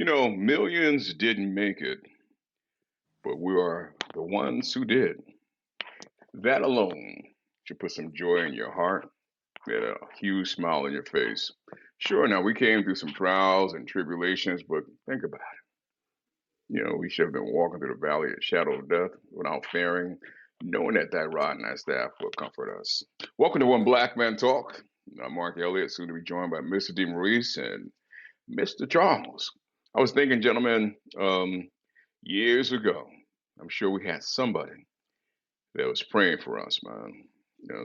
Millions didn't make it, but we are the ones who did. That alone should put some joy in your heart and a huge smile on your face. Sure, now we came through some trials and tribulations, but think about it. We should have been walking through the valley of shadow of death without fearing, knowing that that rod and that staff will comfort us. Welcome to One Black Man Talk. I'm Mark Elliott, soon to be joined by Mr. DeMaurice and Mr. Charles. I was thinking, gentlemen, years ago, I'm sure we had somebody that was praying for us, man.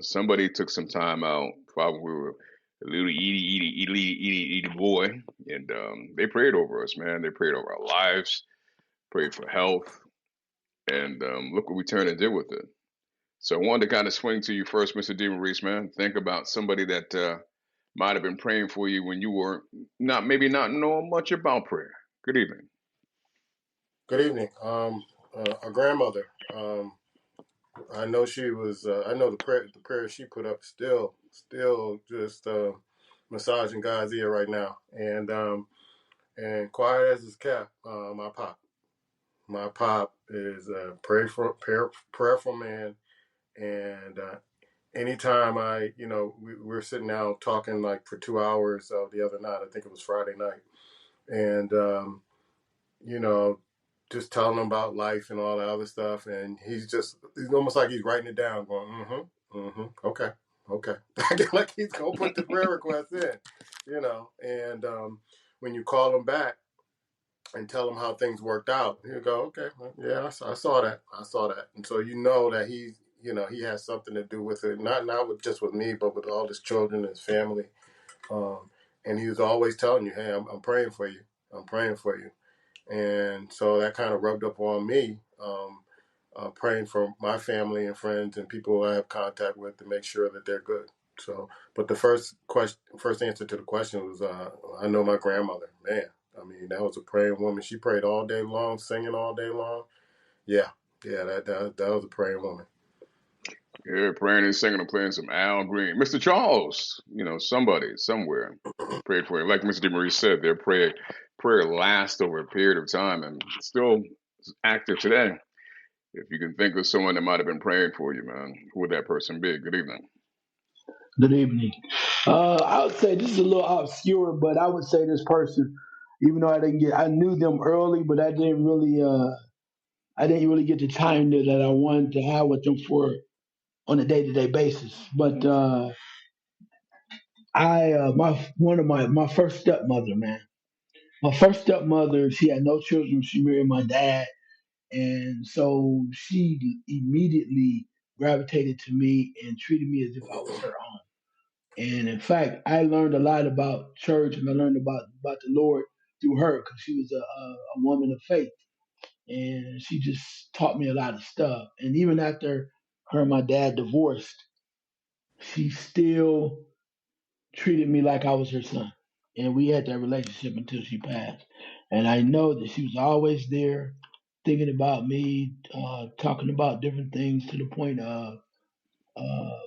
Somebody took some time out, probably we were a little itty boy, and they prayed over us, man. They prayed over our lives, prayed for health, and look what we turned and did with it. So I wanted to kind of swing to you first, Mr. DeMaurice, man. Think about somebody that might have been praying for you when you were maybe not knowing much about prayer. Good evening. Good evening. A grandmother. I know she was. I know the prayer she put up still just massaging God's ear right now. And quiet as it's kept. My pop is a prayerful man. And anytime we're sitting down talking like for 2 hours the other night. I think it was Friday night, and you know, just telling him about life and all that other stuff. And he's almost like he's writing it down, going, okay, okay. Like he's going to put the prayer request in, And when you call him back and tell him how things worked out, he'll go, okay, well, yeah, I saw that. I saw that. And so that he has something to do with it, not just with me, but with all his children and his family. And he was always telling you, hey, I'm praying for you. I'm praying for you. And so that kind of rubbed up on me, praying for my family and friends and people I have contact with to make sure that they're good. So, but the first answer to the question was, I know my grandmother, man. I mean, that was a praying woman. She prayed all day long, singing all day long. Yeah, that was a praying woman. Yeah, praying and singing and playing some Al Green. Mr. Charles, somebody somewhere prayed for you. Like Mr. DeMarie said, their prayer lasts over a period of time and still active today. If you can think of someone that might have been praying for you, man, who would that person be? Good evening. Good evening. I would say this is a little obscure, but I would say this person, even though I knew them early, but I didn't really get the time that I wanted to have with them for on a day to day basis. But my first stepmother, man, my first stepmother, she had no children. She married my dad, and so she immediately gravitated to me and treated me as if I was her own. And in fact, I learned a lot about church and I learned about the Lord through her because she was a woman of faith. And she just taught me a lot of stuff. And even after her and my dad divorced, she still treated me like I was her son. And we had that relationship until she passed. And I know that she was always there thinking about me, talking about different things to the point of uh,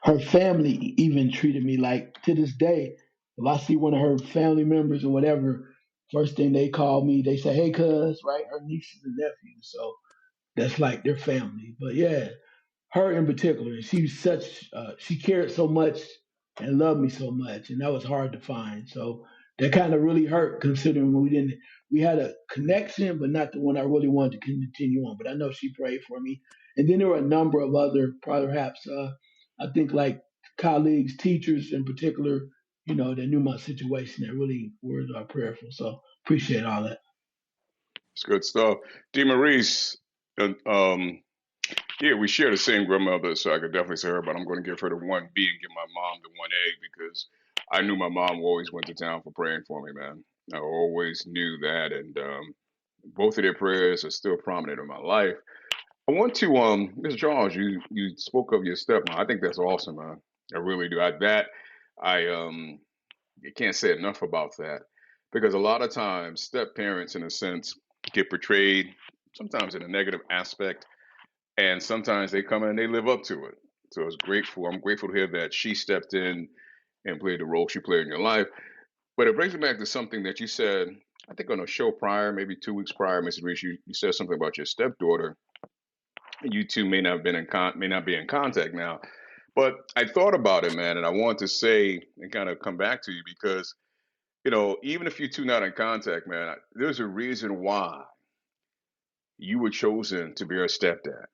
her family even treated me like to this day. If I see one of her family members or whatever, first thing they call me, they say, "Hey, cuz," right? Her nieces and nephews. So that's like their family. But yeah, her in particular, she cared so much and loved me so much, and that was hard to find. So that kind of really hurt, considering we had a connection, but not the one I really wanted to continue on. But I know she prayed for me, and then there were a number of other, perhaps, I think like colleagues, teachers in particular, that knew my situation that really were prayerful. So appreciate all that. It's good stuff. DeMaurice, yeah, we share the same grandmother, so I could definitely say her, but I'm going to give her the one B and give my mom the one A because I knew my mom always went to town for praying for me, man. I always knew that, and both of their prayers are still prominent in my life. I want to, Mr. Charles, you spoke of your stepmom. I think that's awesome, man. I really do. I can't say enough about that because a lot of times step parents, in a sense, get portrayed sometimes in a negative aspect and sometimes they come in and they live up to it. So it's grateful. I'm grateful to hear that she stepped in and played the role she played in your life. But it brings me back to something that you said I think on a show prior, maybe 2 weeks prior, Mrs. Reese, you said something about your stepdaughter. You two may not have been in may not be in contact now, but I thought about it, man, and I wanted to say and kind of come back to you because even if you two not in contact, man, there's a reason why you were chosen to be her stepdad.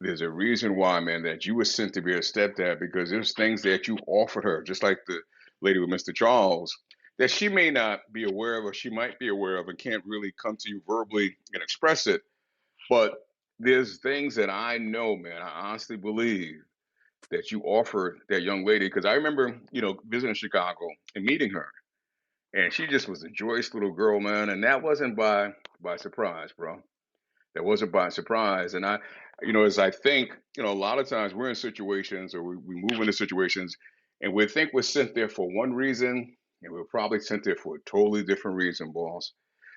There's a reason why, man, that you were sent to be her stepdad because there's things that you offered her, just like the lady with Mr. Charles, that she may not be aware of or she might be aware of and can't really come to you verbally and express it. But there's things that I know, man, I honestly believe that you offered that young lady because I remember, visiting Chicago and meeting her. And she just was a joyous little girl, man. And that wasn't by surprise, bro. That wasn't by surprise. And as I think, a lot of times we're in situations or we move into situations and we think we're sent there for one reason and we're probably sent there for a totally different reason, boss.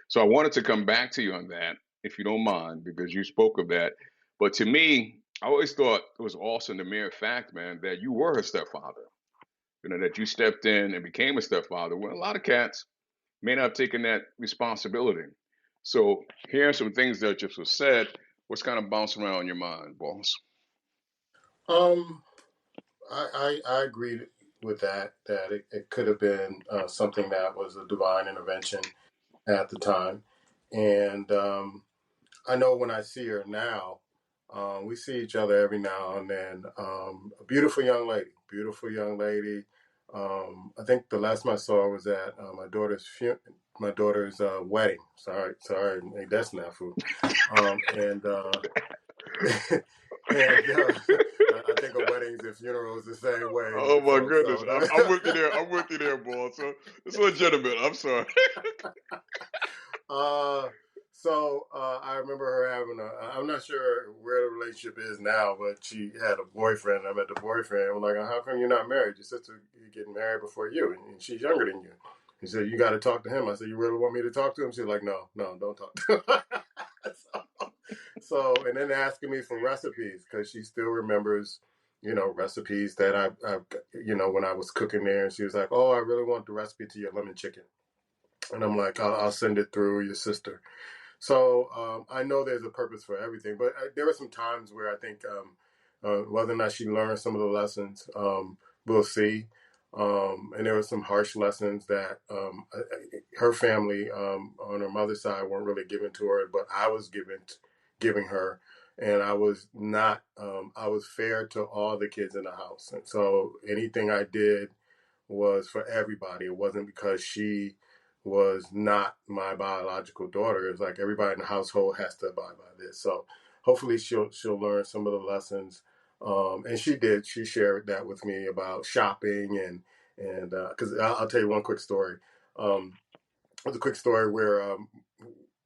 So I wanted to come back to you on that, if you don't mind, because you spoke of that. But to me, I always thought it was awesome the mere fact, man, that you were her stepfather. That you stepped in and became a stepfather. Well, a lot of cats may not have taken that responsibility. So hearing some things that just was said, what's kind of bouncing around in your mind, boss? Um, I agree with that. That it could have been something that was a divine intervention at the time, and I know when I see her now, we see each other every now and then. A beautiful young lady, beautiful young lady. I think the last time I saw her was at my daughter's wedding. Sorry, that's not food. And and I think of weddings and funerals the same way, Oh my folks. goodness, So I'm with you there. I'm with you there, boss. So it's legitimate. I'm sorry. Uh, I remember her having I'm not sure where the relationship is now, but she had a boyfriend. I met the boyfriend. I'm like, how come you're not married? Your sister getting married before you, and she's younger than you. He said, you got to talk to him. I said, you really want me to talk to him? She's like, no, don't talk to him. And then asking me for recipes because she still remembers, recipes that when I was cooking there. And she was like, oh, I really want the recipe to your lemon chicken. And I'm like, I'll send it through your sister. So I know there's a purpose for everything, but there were some times where I think whether or not she learned some of the lessons, we'll see. And there were some harsh lessons that her family on her mother's side weren't really given to her, but I was giving her. And I was not, I was fair to all the kids in the house. And so anything I did was for everybody. It wasn't because she was not my biological daughter. It's like everybody in the household has to abide by this. So hopefully she'll learn some of the lessons. And she did. She shared that with me about shopping and because I'll tell you one quick story. It was a quick story where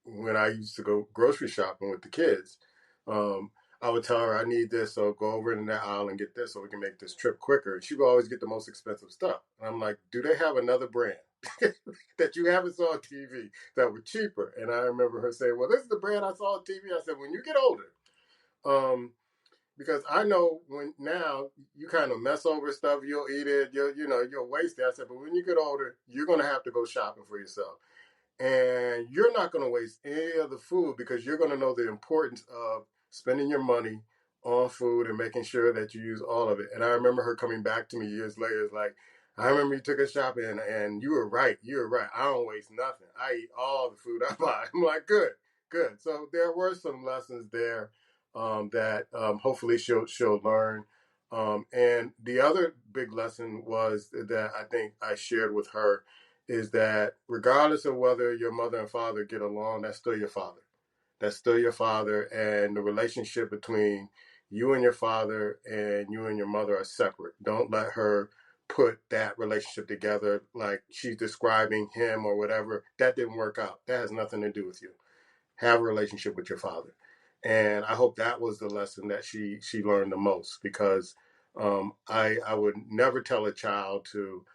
when I used to go grocery shopping with the kids, I would tell her I need this, so go over in that aisle and get this so we can make this trip quicker. She would always get the most expensive stuff. And I'm like, do they have another brand that you haven't saw on TV that were cheaper? And I remember her saying, well, this is the brand I saw on TV. I said, when you get older, because I know when now you kind of mess over stuff, you'll eat it, you'll waste it. I said, but when you get older, you're going to have to go shopping for yourself. And you're not going to waste any of the food because you're going to know the importance of spending your money on food and making sure that you use all of it. And I remember her coming back to me years later. It's like, I remember you took us shopping and you were right. You were right. I don't waste nothing. I eat all the food I buy. I'm like, good, good. So there were some lessons there that hopefully she'll learn. And the other big lesson was that I think I shared with her is that regardless of whether your mother and father get along, that's still your father. That's still your father. And the relationship between you and your father and you and your mother are separate. Don't let her put that relationship together like she's describing him or whatever. That didn't work out. That has nothing to do with you. Have a relationship with your father. And I hope that was the lesson that she learned the most because I would never tell a child to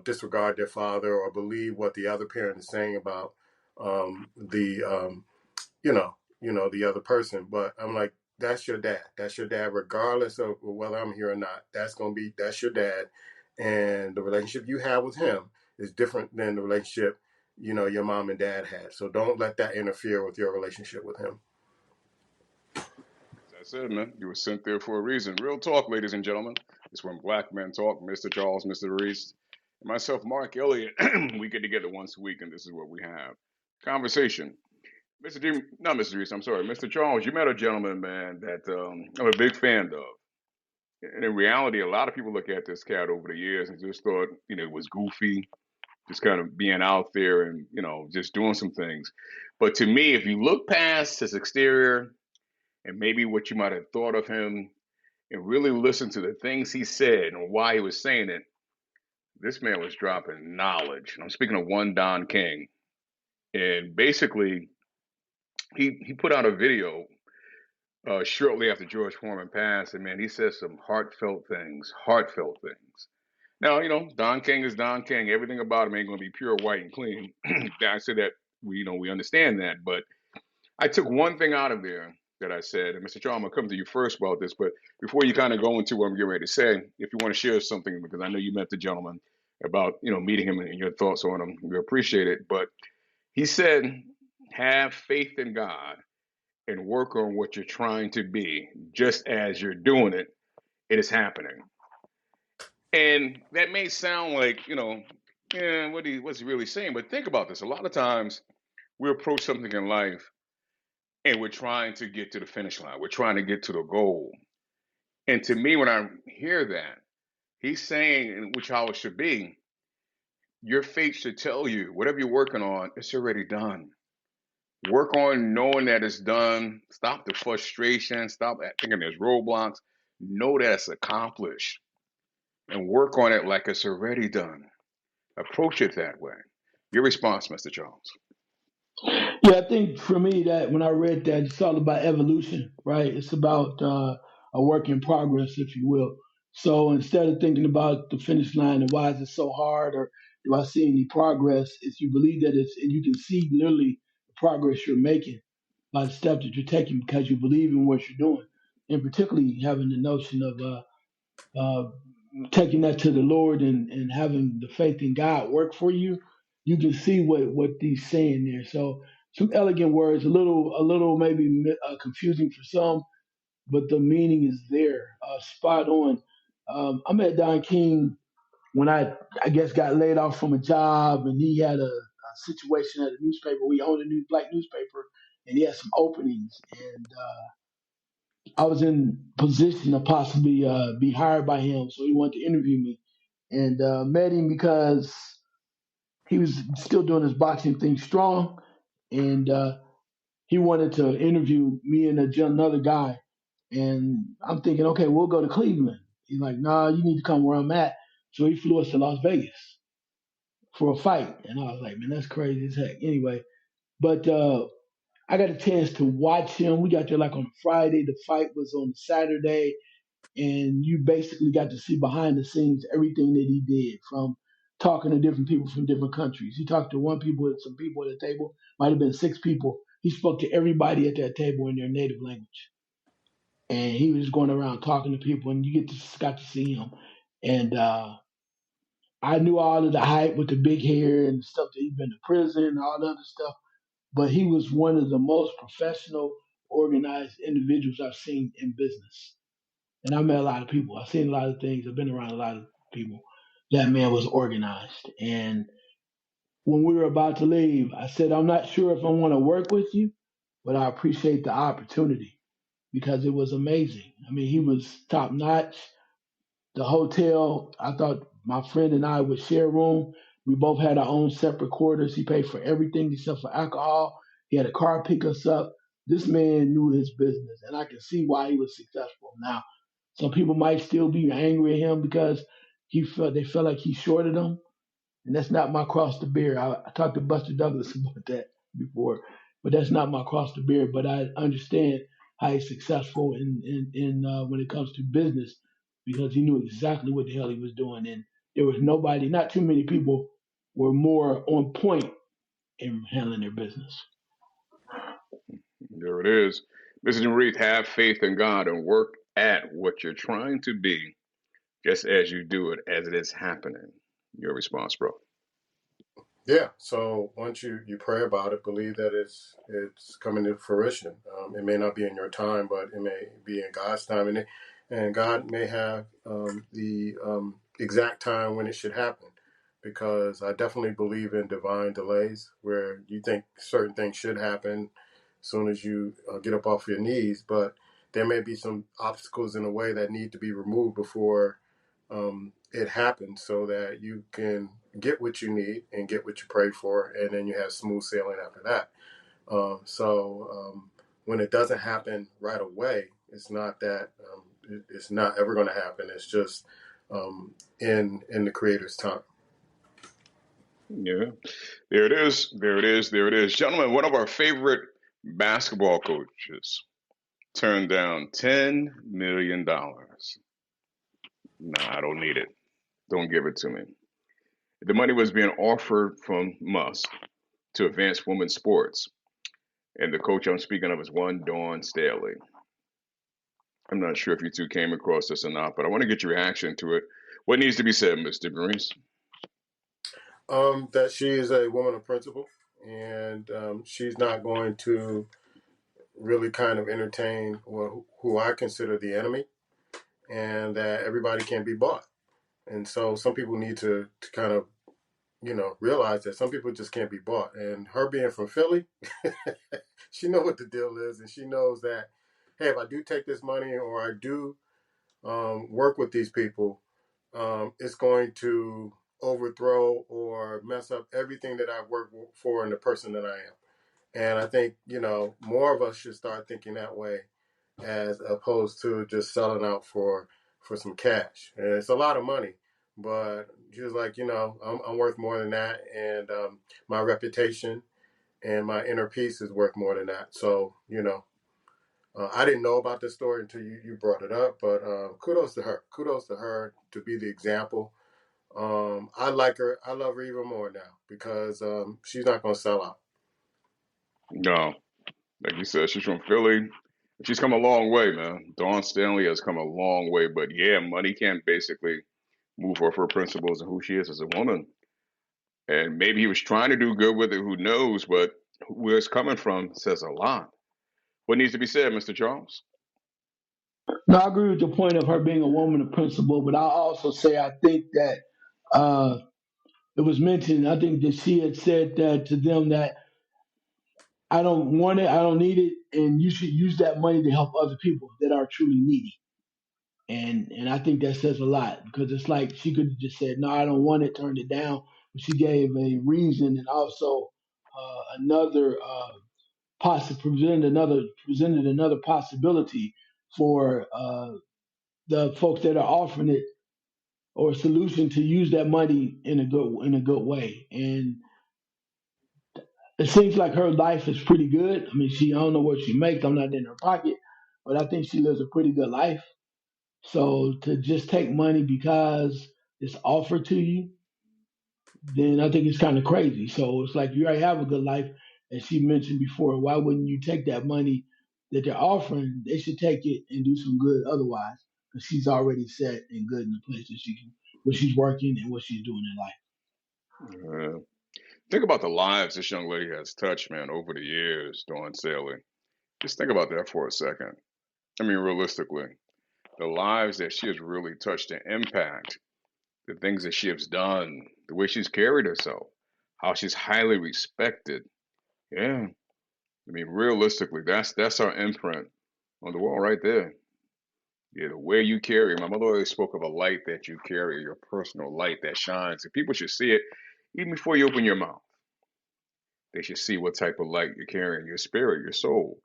disregard their father or believe what the other parent is saying about the the other person. But I'm like, that's your dad. That's your dad, regardless of whether I'm here or not. That's your dad, and the relationship you have with him is different than the relationship your mom and dad had. So don't let that interfere with your relationship with him. As I said, man, you were sent there for a reason. Real talk, ladies and gentlemen. It's when black men talk. Mr. Charles, Mr. Reese, and myself, Mark Elliott. We get together once a week, and this is what we have: conversation. Mr. D, not Mr. Reese. I'm sorry, Mr. Charles. You met a gentleman, man, that I'm a big fan of. And in reality, a lot of people look at this cat over the years and just thought, it was goofy, just kind of being out there and, just doing some things. But to me, if you look past his exterior and maybe what you might have thought of him and really listen to the things he said and why he was saying it, this man was dropping knowledge. And I'm speaking of one Don King. And basically, he put out a video shortly after George Foreman passed. And man, he said some heartfelt things, heartfelt things. Now, Don King is Don King. Everything about him ain't going to be pure white and clean. I said that we understand that, but I took one thing out of there that I said, and Mr. Charles, I'm gonna come to you first about this, but before you kind of go into what I'm getting ready to say, if you want to share something, because I know you met the gentleman about meeting him and your thoughts on him, we appreciate it. But he said, have faith in God and work on what you're trying to be, just as you're doing it, it is happening. And that may sound like, yeah, what's he really saying? But think about this. A lot of times we approach something in life and we're trying to get to the finish line. We're trying to get to the goal. And to me, when I hear that, he's saying, and which how it should be, your fate should tell you whatever you're working on, it's already done. Work on knowing that it's done. Stop the frustration. Stop thinking there's roadblocks. Know that it's accomplished and work on it like it's already done. Approach it that way. Your response, Mr. Charles. Yeah, I think for me that when I read that, it's all about evolution, right? It's about a work in progress, if you will. So instead of thinking about the finish line and why is it so hard or do I see any progress, if you believe that it's and you can see literally the progress you're making by the steps that you're taking because you believe in what you're doing, and particularly having the notion of uh, taking that to the Lord and having the faith in God work for you, you can see what he's saying there. So some elegant words, a little maybe confusing for some, but the meaning is there, spot on. I met Don King when I guess got laid off from a job, and he had a situation at a newspaper. We owned a new black newspaper, and he had some openings, and I was in position to possibly be hired by him, so he wanted to interview me, and met him because he was still doing his boxing thing strong, and he wanted to interview me and another guy, and I'm thinking, okay, we'll go to Cleveland. He's like, nah, you need to come where I'm at. So he flew us to Las Vegas for a fight, and I was like, man, that's crazy as heck. Anyway, but I got a chance to watch him. We got there like on Friday. The fight was on Saturday, and you basically got to see behind the scenes everything that he did, from talking to different people from different countries. He talked to some people at the table, might have been six people. He spoke to everybody at that table in their native language, and he was going around talking to people, and you got to see him. And I knew all of the hype with the big hair and stuff that he'd been to prison and all the other stuff, but he was one of the most professional, organized individuals I've seen in business. And I met a lot of people. I've seen a lot of things. I've been around a lot of people. That man was organized. And when we were about to leave, I said, I'm not sure if I want to work with you, but I appreciate the opportunity because it was amazing. I mean, he was top notch. The hotel, I thought my friend and I would share a room. We both had our own separate quarters. He paid for everything except for alcohol. He had a car pick us up. This man knew his business, and I can see why he was successful. Now, some people might still be angry at him because they felt like he shorted them, and that's not my cross to bear. I talked to Buster Douglas about that before, but that's not my cross to bear. But I understand how he's successful in when it comes to business because he knew exactly what the hell he was doing, and there was nobody, not too many people, were more on point in handling their business. There it is. Mrs. Reed, have faith in God and work at what you're trying to be just as you do it, as it is happening. Your response, bro. Yeah. So once you pray about it, believe that it's coming to fruition. It may not be in your time, but it may be in God's time, and God may have the exact time when it should happen. Because I definitely believe in divine delays, where you think certain things should happen as soon as you get up off your knees, but there may be some obstacles in the way that need to be removed before it happens, so that you can get what you need and get what you pray for, and then you have smooth sailing after that. So when it doesn't happen right away, it's not that it's not ever going to happen. It's just in the Creator's time. Yeah, there it is. There it is. There it is. Gentlemen, one of our favorite basketball coaches turned down $10 million. Nah, I don't need it. Don't give it to me. The money was being offered from Musk to advance women's sports. And the coach I'm speaking of is one Dawn Staley. I'm not sure if you two came across this or not, but I want to get your reaction to it. What needs to be said, Mr. Grease? That she is a woman of principle, and she's not going to really kind of entertain who I consider the enemy, and that everybody can be bought. And so some people need to kind of realize that some people just can't be bought. And her being from Philly, she knows what the deal is, and she knows that, hey, if I do take this money or I do work with these people, it's going to overthrow or mess up everything that I've worked for and the person that I am. And I think, more of us should start thinking that way as opposed to just selling out for some cash. And it's a lot of money, but she was like, I'm worth more than that. And my reputation and my inner peace is worth more than that. So, I didn't know about this story until you brought it up, but kudos to her. Kudos to her to be the example. I like her. I love her even more now because she's not going to sell out. No, like you said, she's from Philly. She's come a long way, man. Dawn Stanley has come a long way, but yeah, money can't basically move off her principles and who she is as a woman. And maybe he was trying to do good with it, who knows, but where it's coming from says a lot. What needs to be said, Mr. Charles? No, I agree with the point of her being a woman of principle, but I also say I think that uh, it was mentioned. I think that she had said that to them that I don't want it, I don't need it, and you should use that money to help other people that are truly needy. And I think that says a lot because it's like she could have just said no, I don't want it, turned it down, but she gave a reason and also another presented another possibility for the folks that are offering it or a solution to use that money in a good way. And it seems like her life is pretty good. I mean, I don't know what she makes. I'm not in her pocket, but I think she lives a pretty good life. So to just take money because it's offered to you, then I think it's kind of crazy. So it's like you already have a good life, as she mentioned before. Why wouldn't you take that money that they're offering? They should take it and do some good otherwise, because she's already set and good in the place that where she's working and what she's doing in life. Uh, think about the lives this young lady has touched, man, over the years, Dawn Staley. Just think about that for a second. I mean, realistically, the lives that she has really touched and impact, the things that she has done, the way she's carried herself, how she's highly respected. Yeah, I mean, realistically, that's our imprint on the wall right there. Yeah, the way you carry. My mother always spoke of a light that you carry, your personal light that shines, and people should see it even before you open your mouth. They should see what type of light you're carrying, your spirit, your soul.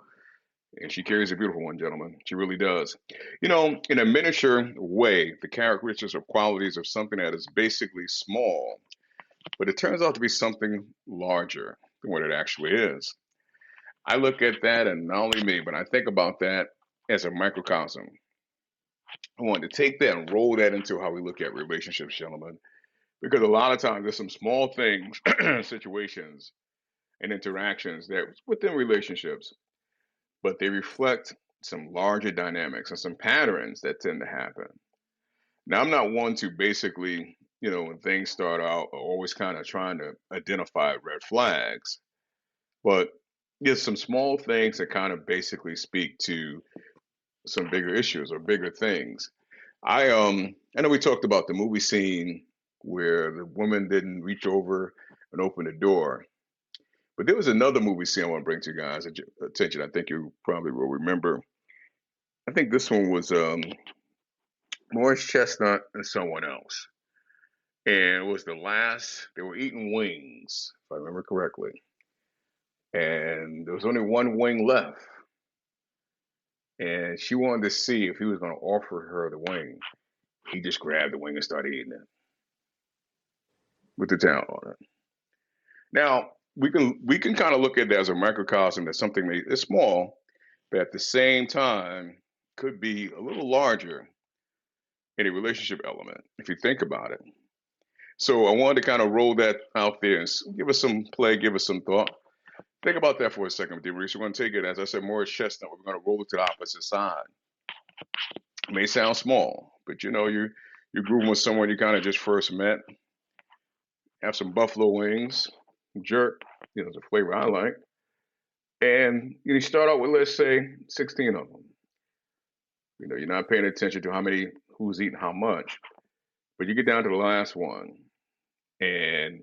And she carries a beautiful one, gentlemen. She really does. You know, in a miniature way, the characteristics or qualities of something that is basically small, but it turns out to be something larger than what it actually is. I look at that, and not only me, but I think about that as a microcosm. I wanted to take that and roll that into how we look at relationships, gentlemen, because a lot of times there's some small things, situations, and interactions that within relationships, but they reflect some larger dynamics and some patterns that tend to happen. Now, I'm not one to basically when things start out, are always kind of trying to identify red flags. But there's some small things that kind of basically speak to some bigger issues or bigger things. I know we talked about the movie scene where the woman didn't reach over and open the door. But there was another movie scene I want to bring to you guys' attention. I think you probably will remember. I think this one was Morris Chestnut and someone else. And it was the last, they were eating wings, if I remember correctly. And there was only one wing left. And she wanted to see if he was going to offer her the wing. He just grabbed the wing and started eating it with the talent on it. Now, we can kind of look at it as a microcosm that something is small, but at the same time could be a little larger in a relationship element, if you think about it. So I wanted to kind of roll that out there and give us some play, give us some thought. Think about that for a second, Maurice. We're going to take it, as I said, Morris Chestnut. We're going to roll it to the opposite side. It may sound small, but you're grooving with someone you kind of just first met. Have some buffalo wings, jerk, it's a flavor I like. And you start out with, let's say, 16 of them. You're not paying attention to who's eating how much, but you get down to the last one and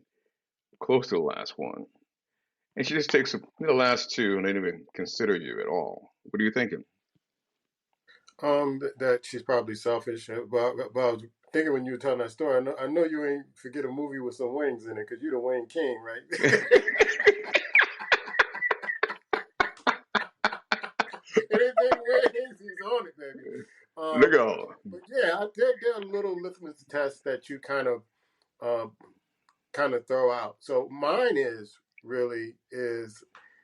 close to the last one. And she just takes the last two and they didn't even consider you at all. What are you thinking? That she's probably selfish. But I was thinking when you were telling that story, I know you ain't forget a movie with some wings in it because you the wing king, right? Anything wings, he's on it, baby. Look out. But yeah, there are little litmus tests that you kind of throw out. So mine is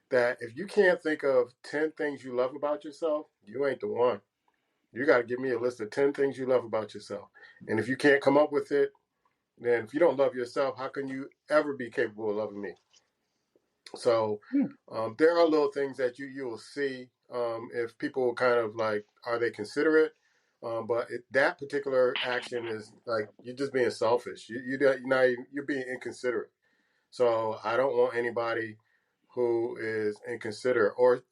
that if you can't think of 10 things you love about yourself, you ain't the one. You got to give me a list of 10 things you love about yourself. And if you can't come up with it, then if you don't love yourself, how can you ever be capable of loving me? So there are little things that you will see if people kind of like, are they considerate? But that particular action is like you're just being selfish. You're being inconsiderate. So I don't want anybody who is inconsiderate. Or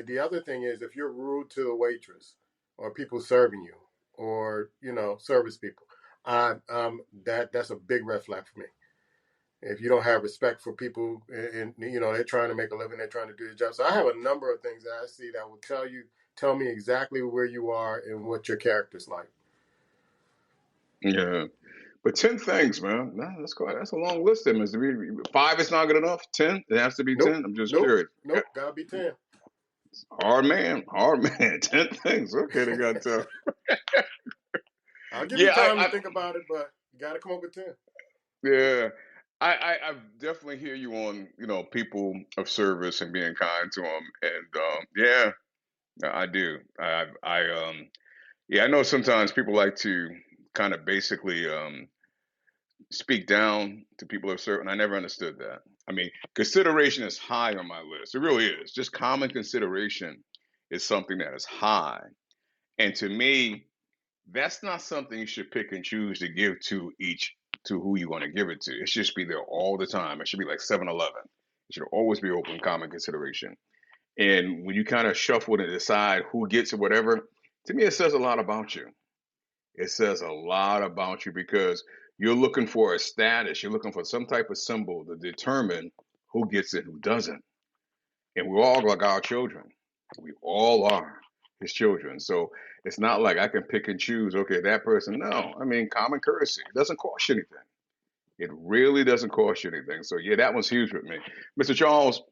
the other thing is if you're rude to the waitress or people serving you, or service people, that's a big red flag for me. If you don't have respect for people, and they're trying to make a living, they're trying to do their job. So I have a number of things that I see that will tell me exactly where you are and what your character's like. Yeah. But 10 things, man. That's a long list there, Mr. Five is not good enough. 10? It has to be Nope, 10. I'm just nope, curious. nope. Gotta be 10. Hard man. 10 things. Okay, they got to. I'll give you Yeah, time to think about it, but you got to come up with 10. yeah. I definitely hear you on, people of service and being kind to them. And yeah, I do. Yeah, I know sometimes people like to kind of basically speak down to people of service, and I never understood that. I mean, consideration is high on my list. It really is. Just common consideration is something that is high. And to me, that's not something you should pick and choose to give to who you want to give it to. It should just be there all the time. It should be like 7-Eleven. It should always be open common consideration. And when you kind of shuffle to decide who gets it, whatever, to me, it says a lot about you. It says a lot about you because you're looking for a status. You're looking for some type of symbol to determine who gets it, who doesn't. And we're all like our children. We all are his children. So it's not like I can pick and choose, okay, that person. No, I mean, common courtesy. It doesn't cost you anything. It really doesn't cost you anything. So yeah, that one's huge with me. Mr. Charles,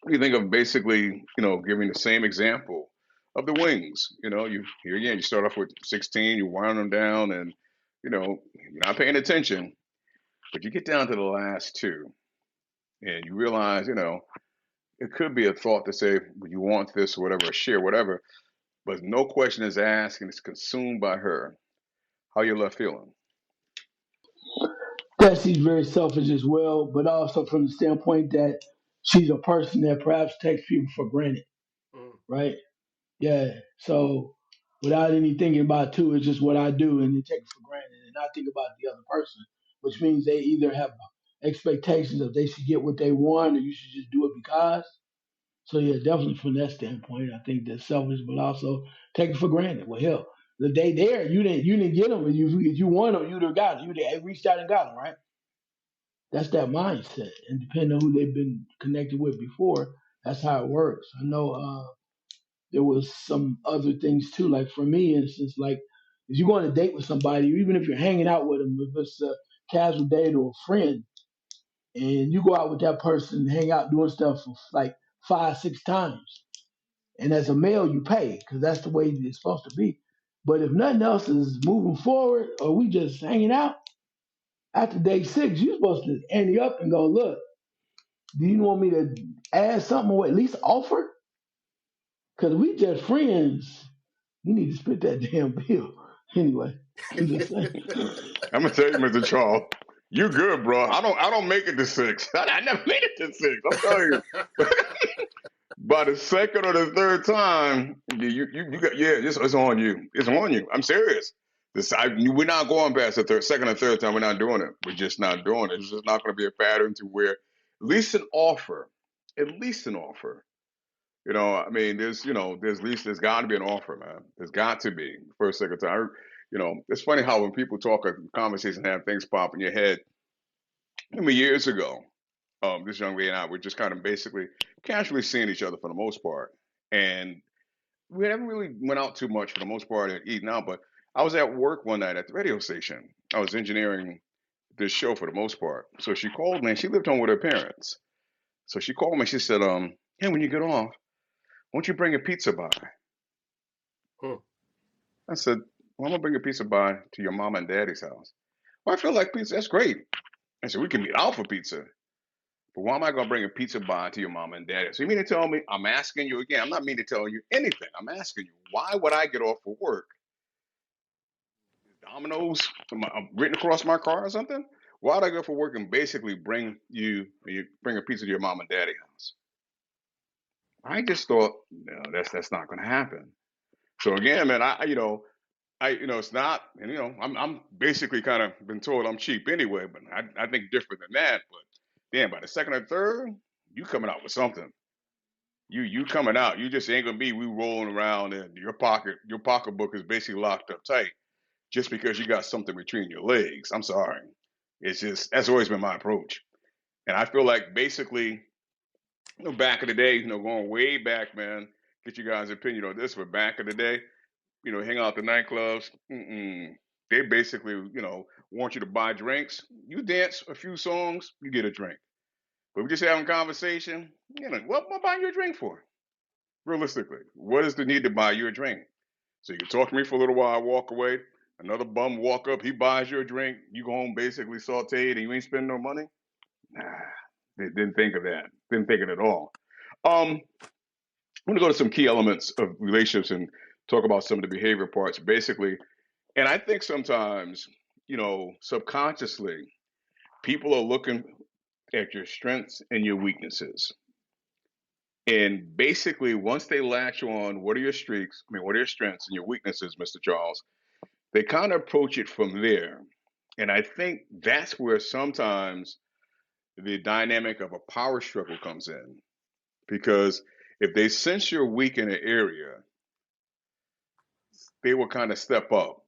what do you think of basically, giving the same example of the wings? You here again, you start off with 16, you wind them down, and you're not paying attention, but you get down to the last two, and you realize, it could be a thought to say, well, you want this or whatever, or share whatever, but no question is asked and it's consumed by her. How you left feeling? That she's very selfish as well, but also from the standpoint that she's a person that perhaps takes people for granted, Mm. right? Yeah. So without any thinking about it too, it's just what I do and they take it for granted. and not think about the other person, which means they either have expectations that they should get what they want, or you should just do it because. So yeah, definitely from that standpoint, I think that's selfish, but also take it for granted. Well, hell, the day there, you didn't get them, and if you want them, you'd have got them. You'd have reached out and got them, right? That's that mindset, and depending on who they've been connected with before, that's how it works. I know there was some other things too. Like for me, instance, like if you go on a date with somebody, even if you're hanging out with them, if it's a casual date or a friend, and you go out with that person, hang out doing stuff for like 5, 6 times, and as a male, you pay because that's the way it's supposed to be. But if nothing else is moving forward, or we just hanging out after day 6, you're supposed to ante up and go, look, do you want me to add something or at least offer? Because we just friends. You need to split that damn bill. Anyway, I'm just saying. I'm gonna tell you, Mr. Charles, you good, bro. I don't make it to 6. I never made it to 6. I'm telling you. By the second or the third time, you got it's on you. It's on you. I'm serious. We're not going past the second or third time. We're not doing it. We're just not doing it. It's just not going to be a pattern to where at least an offer, at least an offer. I mean, there's at least there's got to be an offer, man. There's got to be first, second time. It's funny how when people talk a conversation, have things pop in your head. I mean, years ago, this young lady and I were just kind of basically casually seeing each other for the most part, and we haven't really went out too much for the most part and eating out. But I was at work one night at the radio station. I was engineering this show for the most part. So she called me, and she lived home with her parents. So she called me. She said, "Hey, when you get off, won't you bring a pizza by?" Hmm. I said, "Well, I'm gonna bring a pizza by to your mom and daddy's house." Well, I feel like pizza. That's great. I said, "We can meet out for pizza." But why am I going to bring a pizza bar to your mom and daddy? So you mean to tell me, I'm asking you again, I'm not meaning to tell you anything. I'm asking you, why would I get off for work? Dominoes written across my car or something? Why would I go for work and basically you bring a pizza to your mom and daddy house? I just thought, no, that's not going to happen. So again, man, it's not, and I'm basically kind of been told I'm cheap anyway, but I think different than that. But damn, by the second or third, you coming out with something. You coming out. You just ain't gonna be we rolling around and your pocketbook is basically locked up tight just because you got something between your legs. I'm sorry. It's just that's always been my approach. And I feel like basically, back in the day, going way back, man, get you guys' opinion on this, but back in the day, hang out at the nightclubs, they basically, want you to buy drinks. You dance a few songs, you get a drink. But we just having a conversation, what am I buying you a drink for? Realistically, what is the need to buy you a drink? So you can talk to me for a little while, walk away. Another bum walk up, he buys you a drink. You go home basically sauteed, and you ain't spending no money. Nah, they didn't think of that. Didn't think of it at all. I'm going to go to some key elements of relationships and talk about some of the behavior parts, basically. And I think sometimes, subconsciously, people are looking at your strengths and your weaknesses. And basically, once they latch on, what are your streaks? I mean, what are your strengths and your weaknesses, Mr. Charles? They kind of approach it from there. And I think that's where sometimes the dynamic of a power struggle comes in. Because if they sense you're weak in an area, they will kind of step up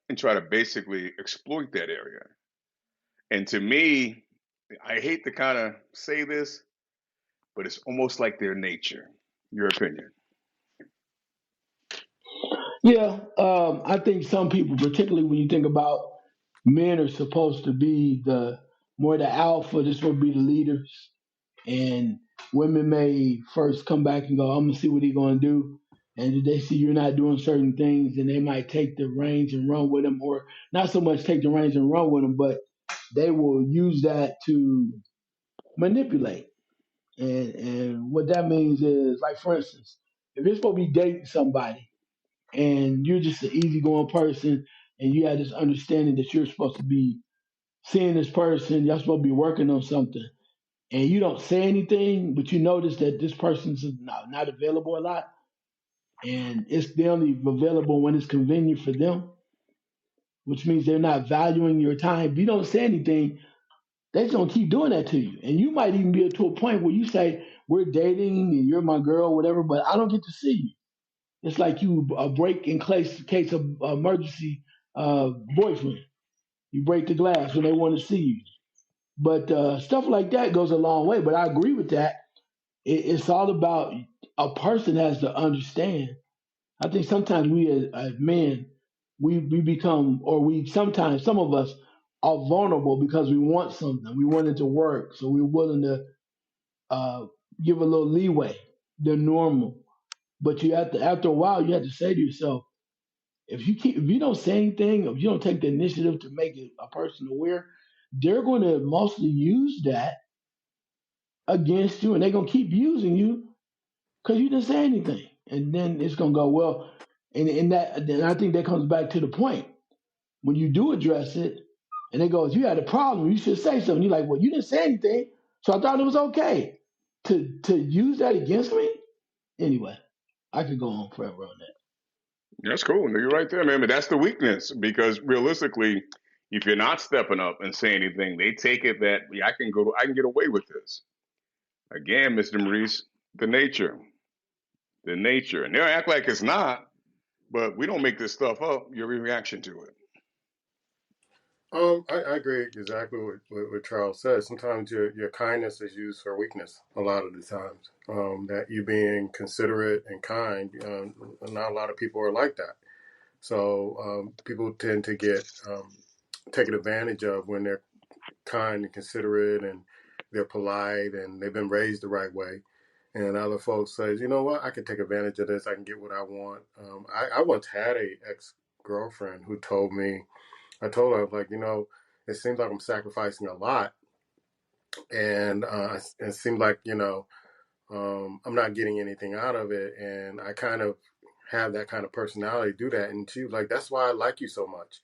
and try to basically exploit that area. And to me, I hate to kind of say this, but it's almost like their nature. Your opinion. Yeah, I think some people, particularly when you think about men, are supposed to be the more the alpha. This will be the leaders, and women may first come back and go, "I'm gonna see what he's gonna do." And if they see you're not doing certain things, then they might take the reins and run with them, or not so much take the reins and run with them, but they will use that to manipulate. And what that means is, like for instance, if you're supposed to be dating somebody and you're just an easygoing person and you have this understanding that you're supposed to be seeing this person, you're supposed to be working on something, and you don't say anything, but you notice that this person's not available a lot, and it's only available when it's convenient for them. which means they're not valuing your time. If you don't say anything, they're just gonna keep doing that to you. And you might even be to a point where you say, we're dating and you're my girl, whatever, but I don't get to see you. It's like you break in case of emergency boyfriend. You break the glass when they want to see you. But stuff like that goes a long way. But I agree with that. It's all about a person has to understand. I think sometimes we as men, we become, or we sometimes, some of us are vulnerable because we want something. We want it to work. So we're willing to uh, give a little leeway than normal. But you have to, after a while, you have to say to yourself, if you don't say anything, if you don't take the initiative to make it a person aware, they're going to mostly use that against you, and they're going to keep using you because you didn't say anything. And then it's going to go well. And that, then I think that comes back to the point when you do address it, and it goes, you had a problem, you should say something. You're like, well, you didn't say anything, so I thought it was okay to use that against me. Anyway, I could go on forever on that. That's cool. No, you're right there, man. But that's the weakness because realistically, if you're not stepping up and saying anything, they take it that yeah, I can get away with this. Again, Mr. Maurice, the nature, the nature, and they'll act like it's not, but we don't make this stuff up. Your reaction to it. I agree exactly what Charles says. Sometimes your kindness is used for weakness a lot of the times. That you being considerate and kind, not a lot of people are like that. So people tend to get taken advantage of when they're kind and considerate and they're polite and they've been raised the right way. And other folks say, you know what, I can take advantage of this. I can get what I want. I once had a ex girlfriend who told me, I told her, I was like, it seems like I'm sacrificing a lot, and it seems like I'm not getting anything out of it, and I kind of have that kind of personality do that. And she was like, that's why I like you so much.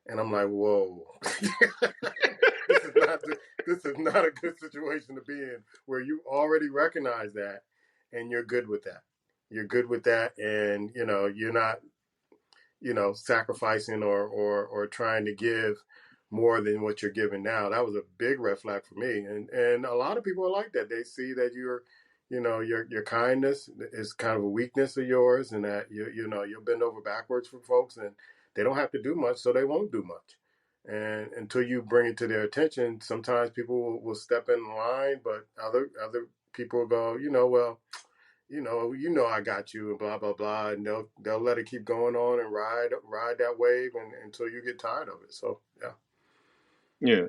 And I'm like, whoa, this is not this is not a good situation to be in, where you already recognize that, and you're good with that. You're good with that, and you're not sacrificing or trying to give more than what you're giving now. That was a big red flag for me. And a lot of people are like that. They see that your kindness is kind of a weakness of yours, and that you'll bend over backwards for folks, and they don't have to do much, so they won't do much. And until you bring it to their attention, sometimes people will step in line, but other people will go, well, I got you, and blah blah blah, and they'll let it keep going on and ride that wave until you get tired of it. So yeah. Yeah,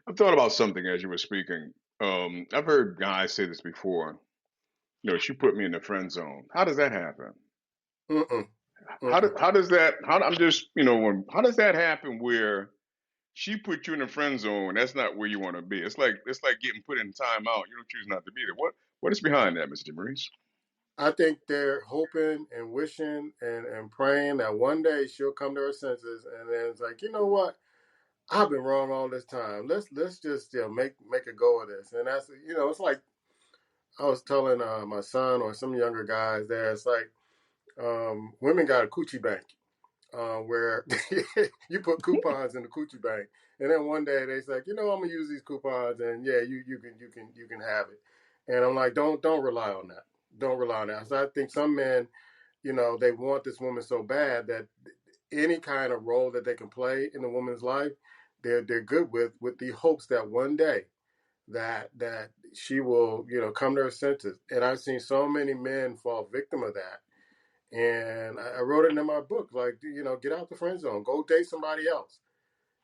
I've thought about something as you were speaking. I've heard guys say this before. She put me in the friend zone. How does that happen? Mm-mm, mm-mm. How does that? I'm just how does that happen where she put you in the friend zone? That's not where you want to be. It's like getting put in timeout. You don't choose not to be there. What is behind that, Mr. Maurice? I think they're hoping and wishing and praying that one day she'll come to her senses, and then it's like, you know what? I've been wrong all this time. Let's just make a go of this. And that's it's like I was telling my son or some younger guys there. It's like women got a coochie bank where you put coupons in the coochie bank, and then one day they say, I'm gonna use these coupons, and yeah, you can have it. And I'm like, don't rely on that. Don't rely on that. So I think some men, they want this woman so bad that any kind of role that they can play in a woman's life, they're good with the hopes that one day that she will come to her senses. And I've seen so many men fall victim of that, and I wrote it in my book, like, get out the friend zone, go date somebody else,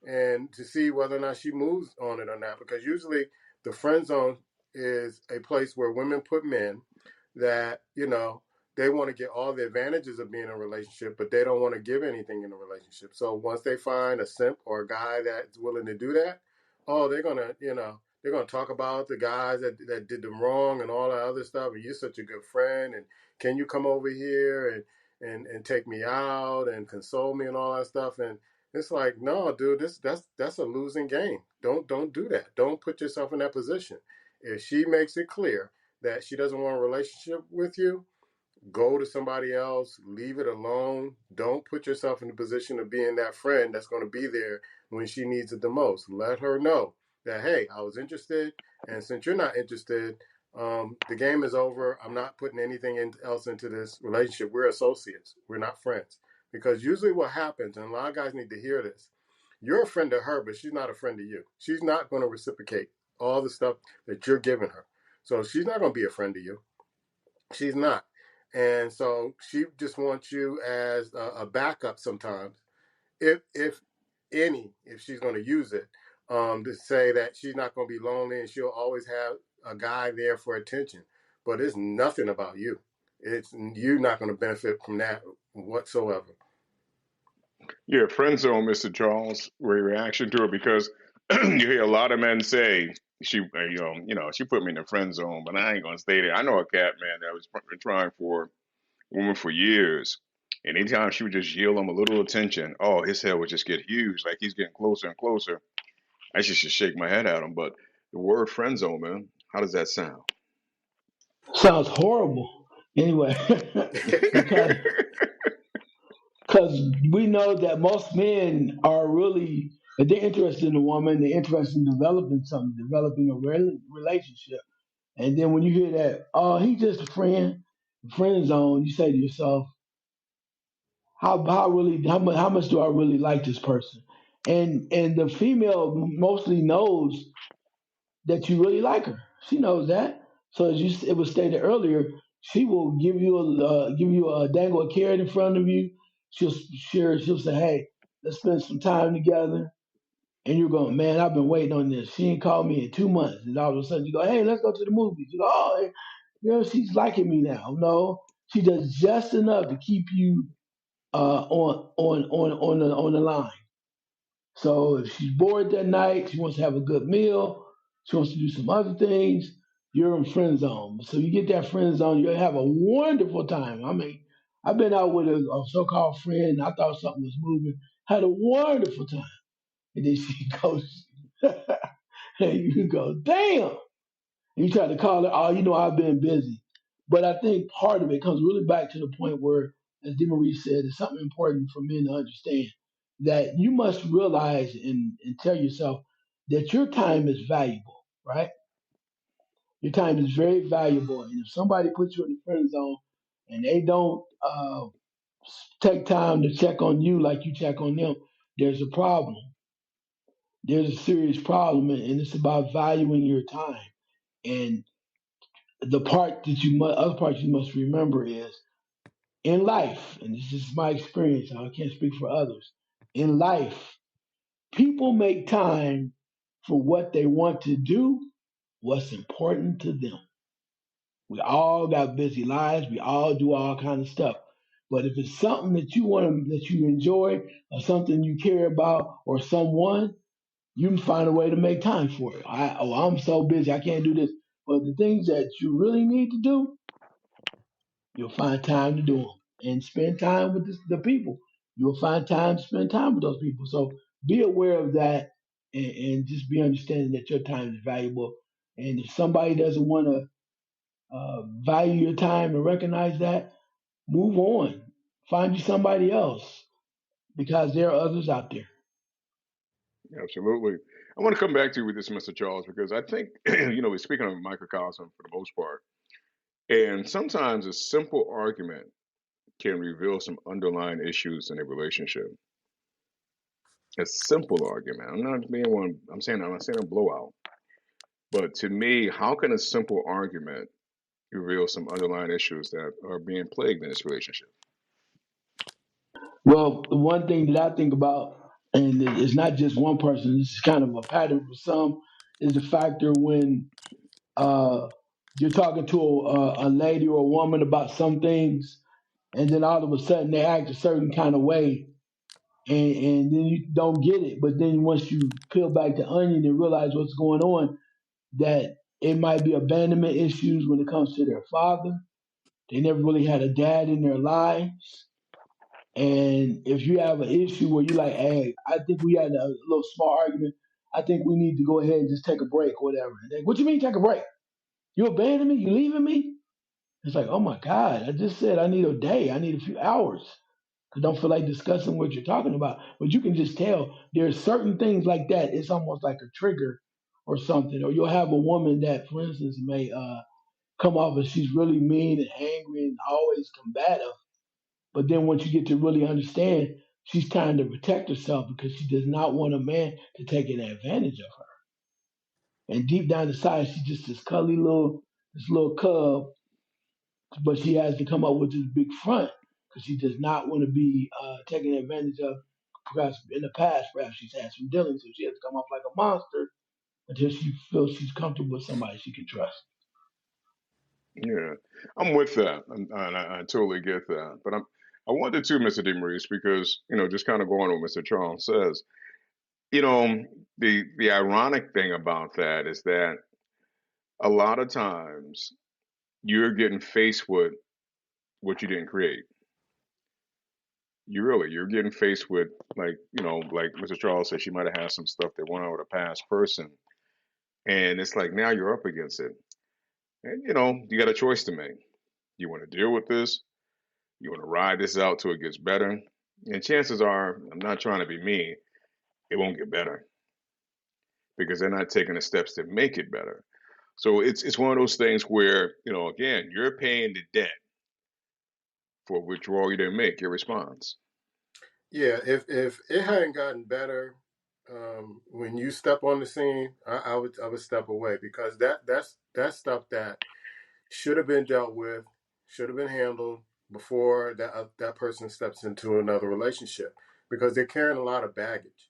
and to see whether or not she moves on it or not. Because usually the friend zone is a place where women put men that, they want to get all the advantages of being in a relationship, but they don't want to give anything in a relationship. So once they find a simp or a guy that's willing to do that, oh, they're gonna talk about the guys that did them wrong and all that other stuff. And you're such a good friend, and can you come over here and take me out and console me and all that stuff. And it's like, no, dude, that's a losing game. Don't do that. Don't put yourself in that position. If she makes it clear that she doesn't want a relationship with you, Go to somebody else, leave it alone. Don't put yourself in the position of being that friend that's going to be there when she needs it the most. Let her know that, hey, I was interested, and since you're not interested, the game is over. I'm not putting anything else into this relationship. We're associates, we're not friends. Because usually what happens, and a lot of guys need to hear this, you're a friend to her, but she's not a friend to you. She's not going to reciprocate all the stuff that you're giving her. So she's not going to be a friend to you. She's not. And so she just wants you as a backup sometimes, if any, if she's going to use it, to say that she's not going to be lonely and she'll always have a guy there for attention. But it's nothing about you. It's you're not going to benefit from that whatsoever. Yeah, friend zone, Mr. Charles, reaction to it because you hear a lot of men say she, she put me in the friend zone, but I ain't gonna stay there. I know a cat man that was trying for a woman for years, and anytime she would just yield him a little attention, oh, his head would just get huge, like he's getting closer and closer. I just should shake my head at him. But the word friend zone, man, how does that sound? Sounds horrible. Anyway, because because we know that most men are really, if they're interested in a woman, they're interested in developing something, developing a relationship. And then when you hear that, oh, he's just a friend, friend zone, you say to yourself, how much do I really like this person? And the female mostly knows that you really like her. She knows that. So as it was stated earlier, she will give you a dangle a carrot in front of you. She'll say, "Hey, let's spend some time together." And you're going, "Man, I've been waiting on this. She ain't called me in 2 months." And all of a sudden you go, "Hey, let's go to the movies." You go, "Oh, hey, she's liking me now." No, she does just enough to keep you on the line. So if she's bored that night, she wants to have a good meal, she wants to do some other things, you're in friend zone. So you get that friend zone, you're gonna have a wonderful time. I mean, I've been out with a so-called friend. I thought something was moving. Had a wonderful time, and then she goes, and you go, "Damn!" You try to call her, "Oh, I've been busy." But I think part of it comes really back to the point where, as DeMarie said, it's something important for men to understand that you must realize and tell yourself that your time is valuable, right? Your time is very valuable. And if somebody puts you in the friend zone and they don't take time to check on you like you check on them, there's a problem. There's a serious problem, and it's about valuing your time. And the part that other part you must remember is in life, and this is my experience, I can't speak for others. In life, people make time for what they want to do, what's important to them. We all got busy lives, we all do all kind of stuff. But if it's something that you enjoy, or something you care about, or someone, you can find a way to make time for it. I'm so busy, I can't do this. But the things that you really need to do, you'll find time to do them and spend time with the people. You'll find time to spend time with those people. So be aware of that and just be understanding that your time is valuable. And if somebody doesn't want to value your time and recognize that, move on. Find you somebody else because there are others out there. Absolutely. I want to come back to you with this, Mr. Charles, because I think, we're speaking of microcosm for the most part. And sometimes a simple argument can reveal some underlying issues in a relationship. A simple argument. I'm not saying a blowout. But to me, how can a simple argument reveal some underlying issues that are being plagued in this relationship? Well, the one thing that I think about, and it's not just one person, this is kind of a pattern for some, is the factor when uh, you're talking to a lady or a woman about some things, and then all of a sudden they act a certain kind of way, and then you don't get it. But then once you peel back the onion and realize what's going on, that it might be abandonment issues when it comes to their father. They never really had a dad in their lives. And if you have an issue where you're like, "Hey, I think we had a little small argument. I think we need to go ahead and just take a break, or whatever." And they, "What you mean take a break? You abandoned me? You leaving me?" It's like, oh my God, I just said I need a day. I need a few hours. I don't feel like discussing what you're talking about. But you can just tell there's certain things like that. It's almost like a trigger or something. Or you'll have a woman that, for instance, may come off as she's really mean and angry and always combative. But then once you get to really understand, she's trying to protect herself because she does not want a man to take an advantage of her. And deep down inside, she's just this little cub, but she has to come up with this big front because she does not want to be taken advantage of. Perhaps in the past, perhaps she's had some dealings, so she has to come off like a monster until she feels she's comfortable with somebody she can trust. Yeah, I'm with that, and I totally get that. But I wanted to, Mr. DeMaurice, because just kind of going on what Mr. Charles says. You know, the ironic thing about that is that a lot of times you're getting faced with what you didn't create. You're getting faced with, like Mr. Charles said, she might have had some stuff that went on with a past person, and it's like now you're up against it, and you got a choice to make. You want to deal with this? You want to ride this out till it gets better? And chances are, I'm not trying to be mean, it won't get better because they're not taking the steps to make it better. So it's one of those things where, again, you're paying the debt for withdrawal you didn't make, your response. Yeah, if it hadn't gotten better when you step on the scene, I would step away because that's stuff that should have been dealt with, should have been handled before that person steps into another relationship because they're carrying a lot of baggage.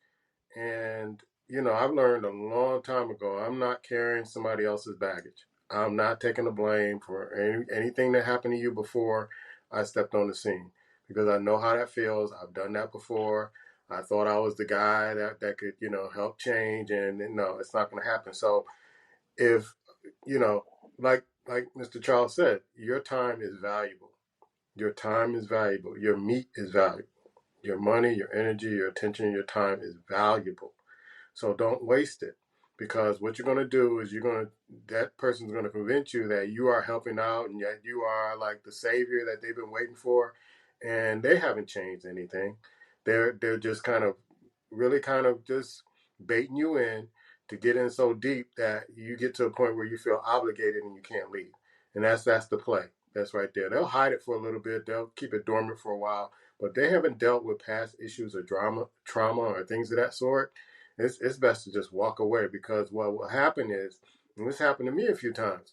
And I've learned a long time ago, I'm not carrying somebody else's baggage. I'm not taking the blame for anything that happened to you before I stepped on the scene because I know how that feels. I've done that before. I thought I was the guy that could, help change, and no, it's not going to happen. So if, you know, like Mr. Charles said, your time is valuable. Your time is valuable. Your meat is valuable. Your money, your energy, your attention, your time is valuable. So don't waste it because what you're going to do is that person's going to convince you that you are helping out and yet you are like the savior that they've been waiting for. And they haven't changed anything. They're just kind of just baiting you in to get in so deep that you get to a point where you feel obligated and you can't leave. And that's the play. That's right there. They'll hide it for a little bit. They'll keep it dormant for a while, but they haven't dealt with past issues or trauma or things of that sort. It's best to just walk away because what will happen is, and this happened to me a few times,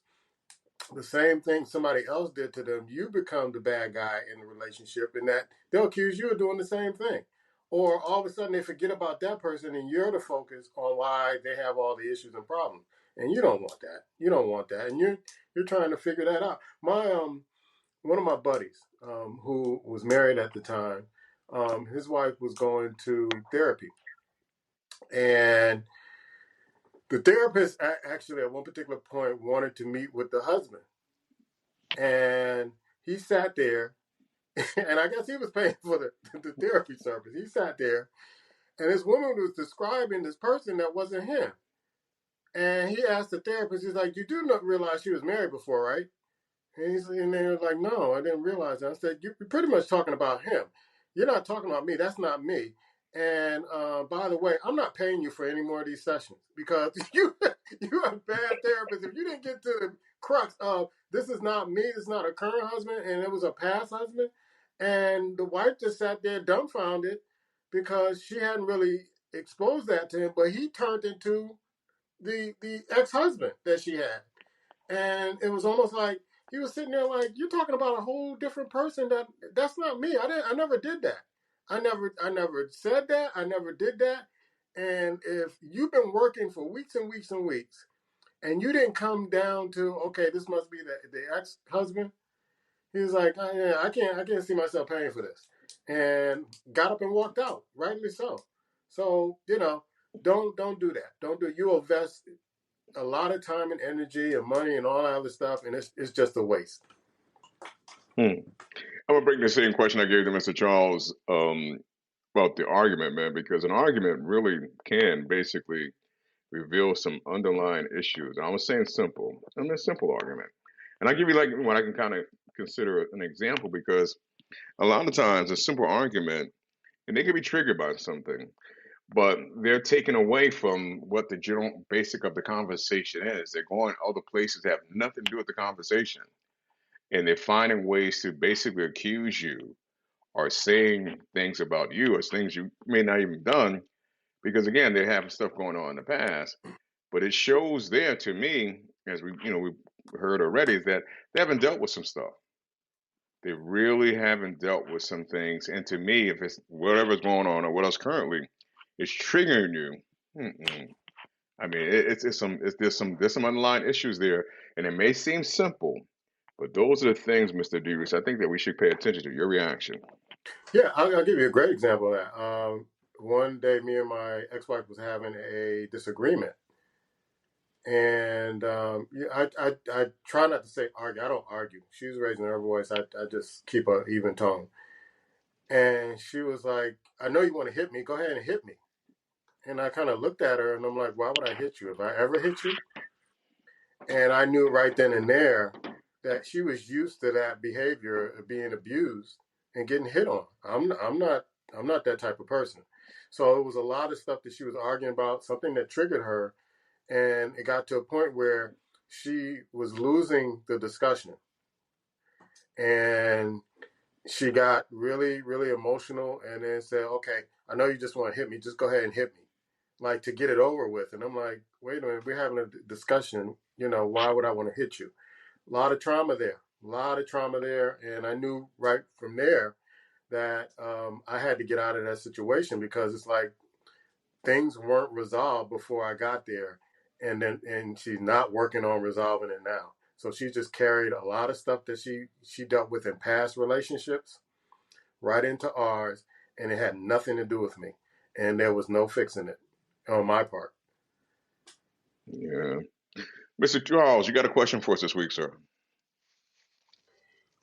the same thing somebody else did to them, you become the bad guy in the relationship, and that they'll accuse you of doing the same thing. Or all of a sudden they forget about that person and you're the focus on why they have all the issues and problems. And you don't want that. You don't want that. And you're trying to figure that out. My one of my buddies, who was married at the time, his wife was going to therapy. And the therapist actually at one particular point wanted to meet with the husband. And he sat there, and I guess he was paying for the therapy service. He sat there, and this woman was describing this person that wasn't him. And he asked the therapist, he's like, "You do not realize she was married before, right?" And they were like, "No, I didn't realize that." I said, "You're pretty much talking about him. You're not talking about me. That's not me. And by the way, I'm not paying you for any more of these sessions because you're a bad therapist. If you didn't get to the crux of this is not me, this is not a current husband, and it was a past husband." And the wife just sat there dumbfounded because she hadn't really exposed that to him, but he turned into the ex-husband that she had. And it was almost like he was sitting there like, "You're talking about a whole different person. That's not me. I never did that. I never said that. I never did that." And if you've been working for weeks and weeks and weeks and you didn't come down to, okay, this must be the ex-husband, he was like, "Oh, yeah, I can't see myself paying for this," and got up and walked out, rightly so. So, don't do that. Don't do You invest a lot of time and energy and money and all that other stuff, and it's just a waste. Hmm. I'm gonna bring the same question I gave to Mr. Charles about the argument, man, because an argument really can basically reveal some underlying issues. I was saying simple. I mean, a simple argument. And I'll give you like what I can kind of consider an example because a lot of times a simple argument, and they can be triggered by something, but they're taken away from what the general basic of the conversation is. They're going other places that have nothing to do with the conversation, and they're finding ways to basically accuse you or saying things about you or things you may not even done because again they have stuff going on in the past. But it shows there to me, as we heard already, is that they haven't dealt with some stuff. They really haven't dealt with some things. And to me, if it's whatever's going on or what else currently is triggering you, mm-mm. I mean, there's some underlying issues there, and it may seem simple, but those are the things, Mr. Deris, I think that we should pay attention to. Your reaction. Yeah, I'll give you a great example of that. One day, me and my ex-wife was having a disagreement, and yeah, I try not to say argue. I don't argue. She was raising her voice. I just keep an even tone. And she was like, "I know you want to hit me. Go ahead and hit me." And I kind of looked at her, and I'm like, "Why would I hit you? If I ever hit you?" And I knew right then and there that she was used to that behavior of being abused and getting hit on. I'm not that type of person. So it was a lot of stuff that she was arguing about, something that triggered her, and it got to a point where she was losing the discussion, and she got really, really emotional, and then said, "Okay, I know you just want to hit me. Just go ahead and hit me, like to get it over with." And I'm like, "Wait a minute, we're having a discussion. Why would I want to hit you?" A lot of trauma there, a lot of trauma there, and I knew right from there that I had to get out of that situation because it's like things weren't resolved before I got there, and she's not working on resolving it now. So she just carried a lot of stuff that she dealt with in past relationships right into ours, and it had nothing to do with me, and there was no fixing it on my part. Yeah. Mr. Charles, you got a question for us this week, sir?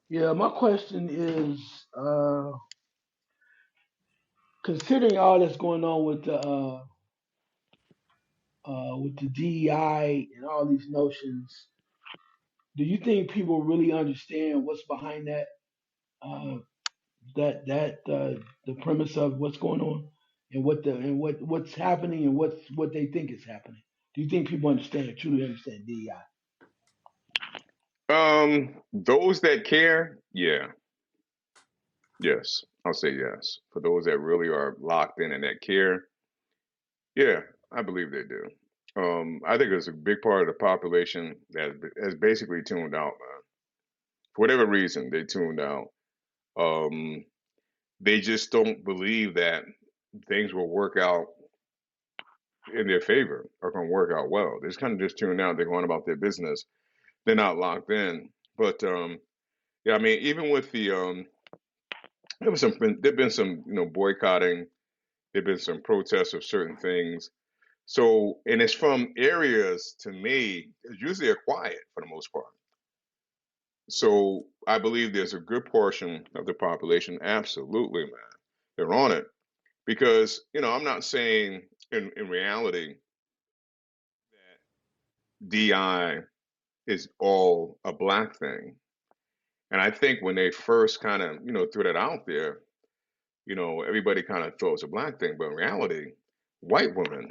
Yeah, my question is, considering all that's going on with the DEI and all these notions, do you think people really understand what's behind that? Uh, the premise of what's going on and what's happening and what they think is happening. Do you think people truly understand DEI? Those that care, yeah, yes, I'll say yes. For those that really are locked in and that care, yeah, I believe they do. I think there's a big part of the population that has basically tuned out, man. For whatever reason, they tuned out. Um, they just don't believe that things will work out in their favor or can work out well. They're just kind of just tuned out. They're going about their business. They're not locked in. But yeah, I mean, even with the there've been some boycotting. There've been some protests of certain things. So, and it's from areas to me, usually are quiet for the most part. So I believe there's a good portion of the population, absolutely, man. They're on it. Because, I'm not saying in reality that DI is all a black thing. And I think when they first kind of, threw that out there, everybody kind of thought it's a black thing. But in reality, white women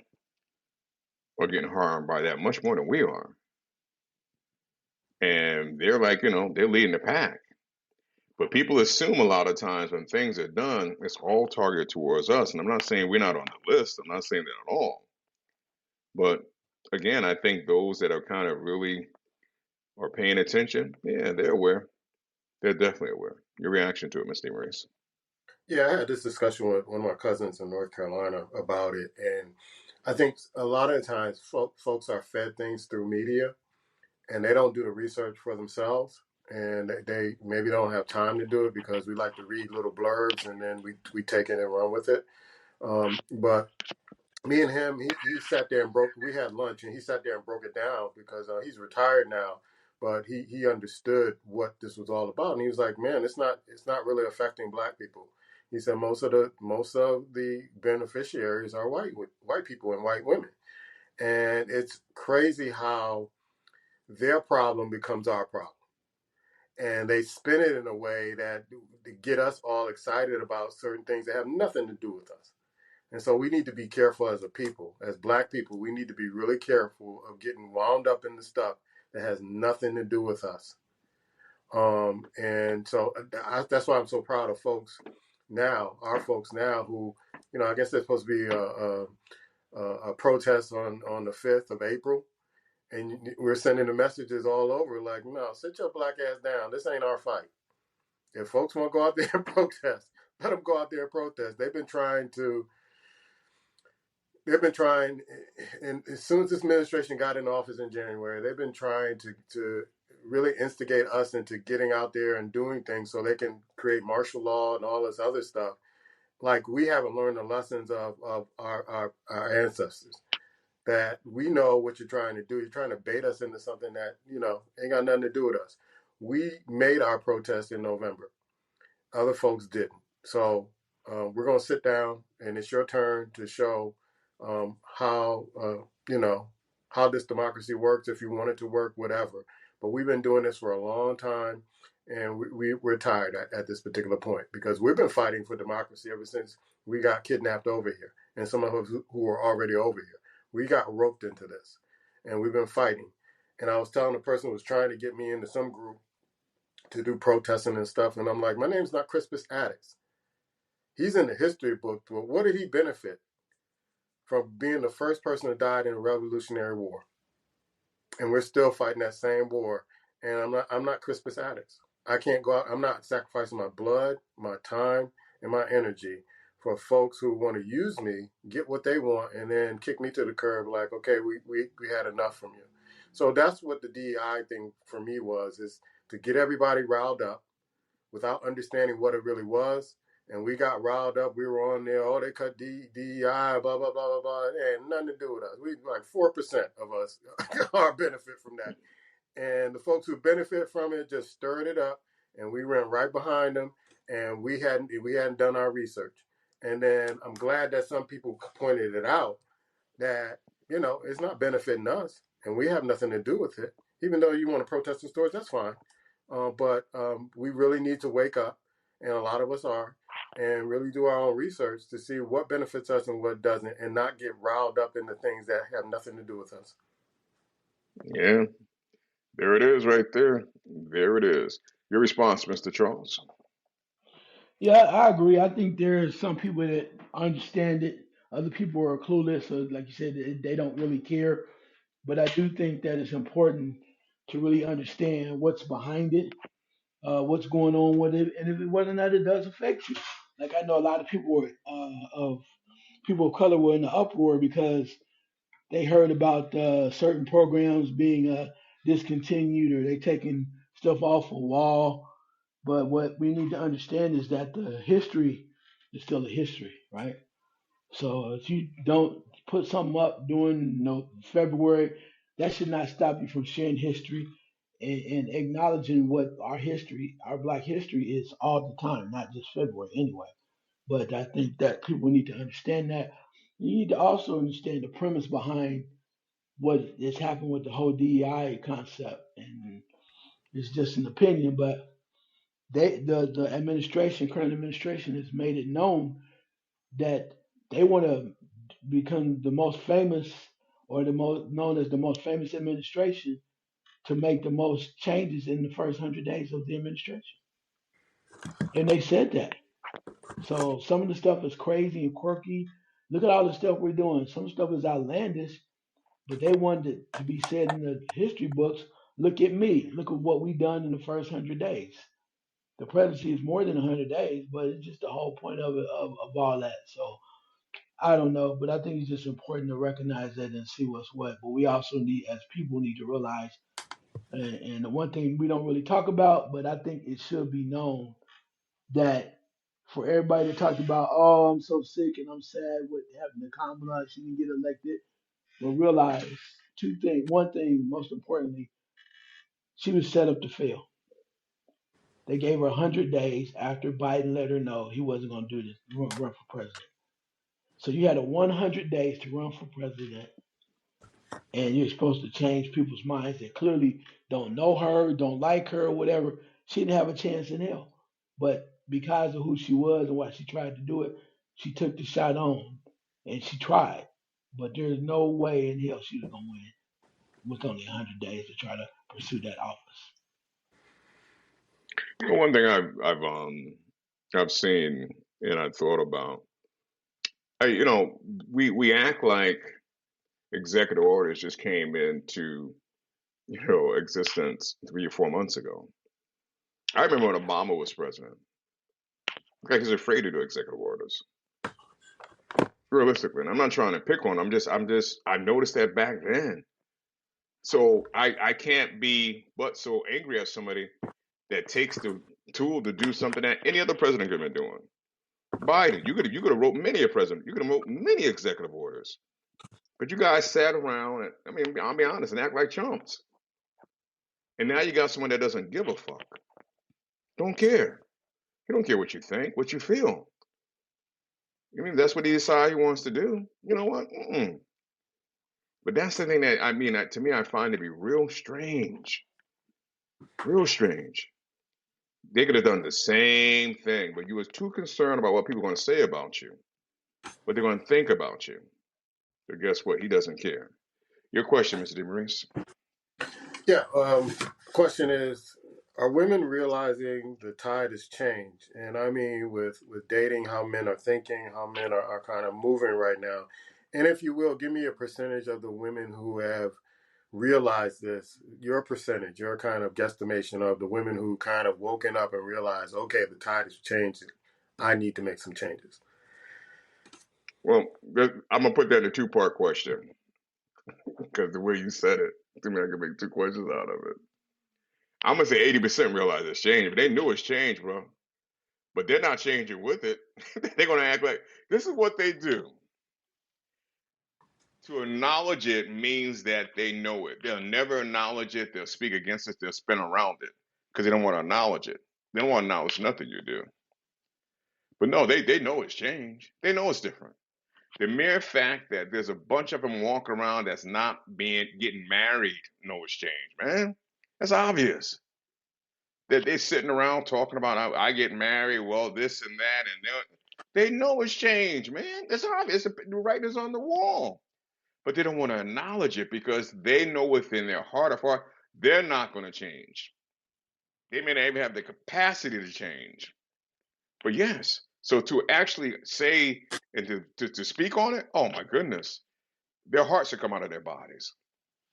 are getting harmed by that much more than we are. And they're like, they're leading the pack. But people assume a lot of times when things are done, it's all targeted towards us. And I'm not saying we're not on the list. I'm not saying that at all. But again, I think those that are kind of really are paying attention, yeah, they're aware. They're definitely aware. Your reaction to it, Mr. Maurice? Yeah, I had this discussion with one of my cousins in North Carolina about it, and I think a lot of times folks are fed things through media, and they don't do the research for themselves, and they maybe don't have time to do it because we like to read little blurbs and then we take it and run with it. But me and him, he sat there and broke. We had lunch, and he sat there and broke it down because he's retired now, but he understood what this was all about, and he was like, "Man, it's not really affecting black people." He said most of the beneficiaries are white people and white women, and it's crazy how their problem becomes our problem. and they spin it in a way that to get us all excited about certain things that have nothing to do with us. And so we need to be careful as a people, as Black people. We need to be really careful of getting wound up in the stuff that has nothing to do with us. And so that's why I'm so proud of folks now, our folks now, who, I guess there's supposed to be a protest on the 5th of April. And we're sending the messages all over like, no, sit your Black ass down. This ain't our fight. If folks want to go out there and protest, let them go out there and protest. And as soon as this administration got in office in January, they've been trying to really instigate us into getting out there and doing things so they can create martial law and all this other stuff. Like, we haven't learned the lessons of our ancestors, that we know what you're trying to do. You're trying to bait us into something that, ain't got nothing to do with us. We made our protest in November. Other folks didn't. So we're going to sit down, and it's your turn to show how, how this democracy works, if you want it to work, whatever. But we've been doing this for a long time, and we're tired at this particular point, because we've been fighting for democracy ever since we got kidnapped over here, and some of us who were already over here. We got roped into this, and we've been fighting. And I was telling the person who was trying to get me into some group to do protesting and stuff, and I'm like, my name's not Crispus Attucks. He's in the history book, but what did he benefit from being the first person that died in a Revolutionary War? And we're still fighting that same war. And I'm not Crispus Attucks. I can't go out. I'm not sacrificing my blood, my time, and my energy for folks who want to use me, get what they want, and then kick me to the curb like, okay, we had enough from you. So that's what the DEI thing for me was, is to get everybody riled up without understanding what it really was. And we got riled up. We were on there. Oh, they cut DEI, blah, blah, blah, blah, blah. It had nothing to do with us. We like 4% of us are benefit from that. And the folks who benefit from it just stirred it up, and we ran right behind them, and we hadn't done our research. And then I'm glad that some people pointed it out, that it's not benefiting us, and we have nothing to do with it. Even though you want to protest in stores, that's fine. But we really need to wake up, and a lot of us are, and really do our own research to see what benefits us and what doesn't, and not get riled up into things that have nothing to do with us. Yeah, there it is right there. There it is. Your response, Mr. Charles. Yeah, I agree. I think there's some people that understand it. Other people are clueless, so like you said, they don't really care. But I do think that it's important to really understand what's behind it, what's going on with it, and if whether or not it does affect you. Like, I know a lot of people were, of people of color were in the uproar because they heard about certain programs being discontinued, or they taking stuff off a wall. But what we need to understand is that the history is still a history, right? So if you don't put something up during February, that should not stop you from sharing history and acknowledging what our history, our Black history, is all the time, not just February anyway. But I think that people need to understand that. You need to also understand the premise behind what has happened with the whole DEI concept, and it's just an opinion, but the administration, current administration, has made it known that they want to become the most famous, or the most known as the most famous administration, to make the most changes in the first 100 days of the administration, and they said that. So some of the stuff is crazy and quirky. Look at all the stuff we're doing. Some stuff is outlandish, but they wanted it to be said in the history books. Look at me. Look at what we done in the first 100 days. The presidency is more than 100 days, but it's just the whole point of it, of all that. So I don't know, but I think it's just important to recognize that and see what's what. But we also need, as people, need to realize, and the one thing we don't really talk about, but I think it should be known, that for everybody that talked about, oh, I'm so sick and I'm sad with having the Kamala, she didn't get elected, but realize two things. One thing, most importantly, she was set up to fail. They gave her 100 days after Biden let her know he wasn't going to do this, run for president. So you had a 100 days to run for president, and you're supposed to change people's minds that clearly don't know her, don't like her, whatever. she didn't have a chance in hell. But because of who she was and what she tried to do it, she took the shot on and she tried. But there's no way in hell she was gonna win. It was only 100 days to try to pursue that office. You know, one thing I've seen and I thought about, you know, we act like executive orders just came into existence 3 or 4 months ago. I remember when Obama was president. Like he's afraid to do executive orders. Realistically, and I'm not trying to pick on. I noticed that back then. So I can't be but so angry at somebody that takes the tool to do something that any other president could have been doing. Biden, you could have wrote many a president. You could have wrote many executive orders. But you guys sat around and I mean, I'll be honest and act like chumps. And now you got someone that doesn't give a fuck. Don't care. He don't care what you think, what you feel. I mean, that's what he decides he wants to do. You know what? Mm-mm. But that's the thing that I mean, to me, I find to be real strange. Real strange. They could have done the same thing, but you was too concerned about what people are going to say about you, what they're going to think about you. So guess what? He doesn't care. Your question, Mr. DeMaurice. Yeah. Question is, are women realizing the tide has changed? And I mean, with dating, how men are thinking, how men are kind of moving right now. And if you will, give me a percentage of the women who have realized this, your percentage, your kind of guesstimation of the women who kind of woken up and realized, okay, the tide is changing. I need to make some changes. Well, I'm gonna put that in a two-part question because the way you said it, to me, I can make two questions out of it. I'm gonna say 80% realize it's changed, but they knew it's changed, bro. But they're not changing with it. They're gonna act like this is what they do. To acknowledge it means that they know it. They'll never acknowledge it. They'll speak against it. They'll spin around it because they don't want to acknowledge it. They don't want to acknowledge nothing you do. But no, they know it's changed. They know it's different. The mere fact that there's a bunch of them walking around that's not being getting married, know it's changed, man. That's obvious. That they're sitting around talking about I get married, well, this and that, and they know it's changed, man. It's obvious. The writing's on the wall. But they don't want to acknowledge it because they know within their heart of heart they're not going to change. They may not even have the capacity to change. But yes, so to actually say and to speak on it, oh my goodness, their hearts should come out of their bodies.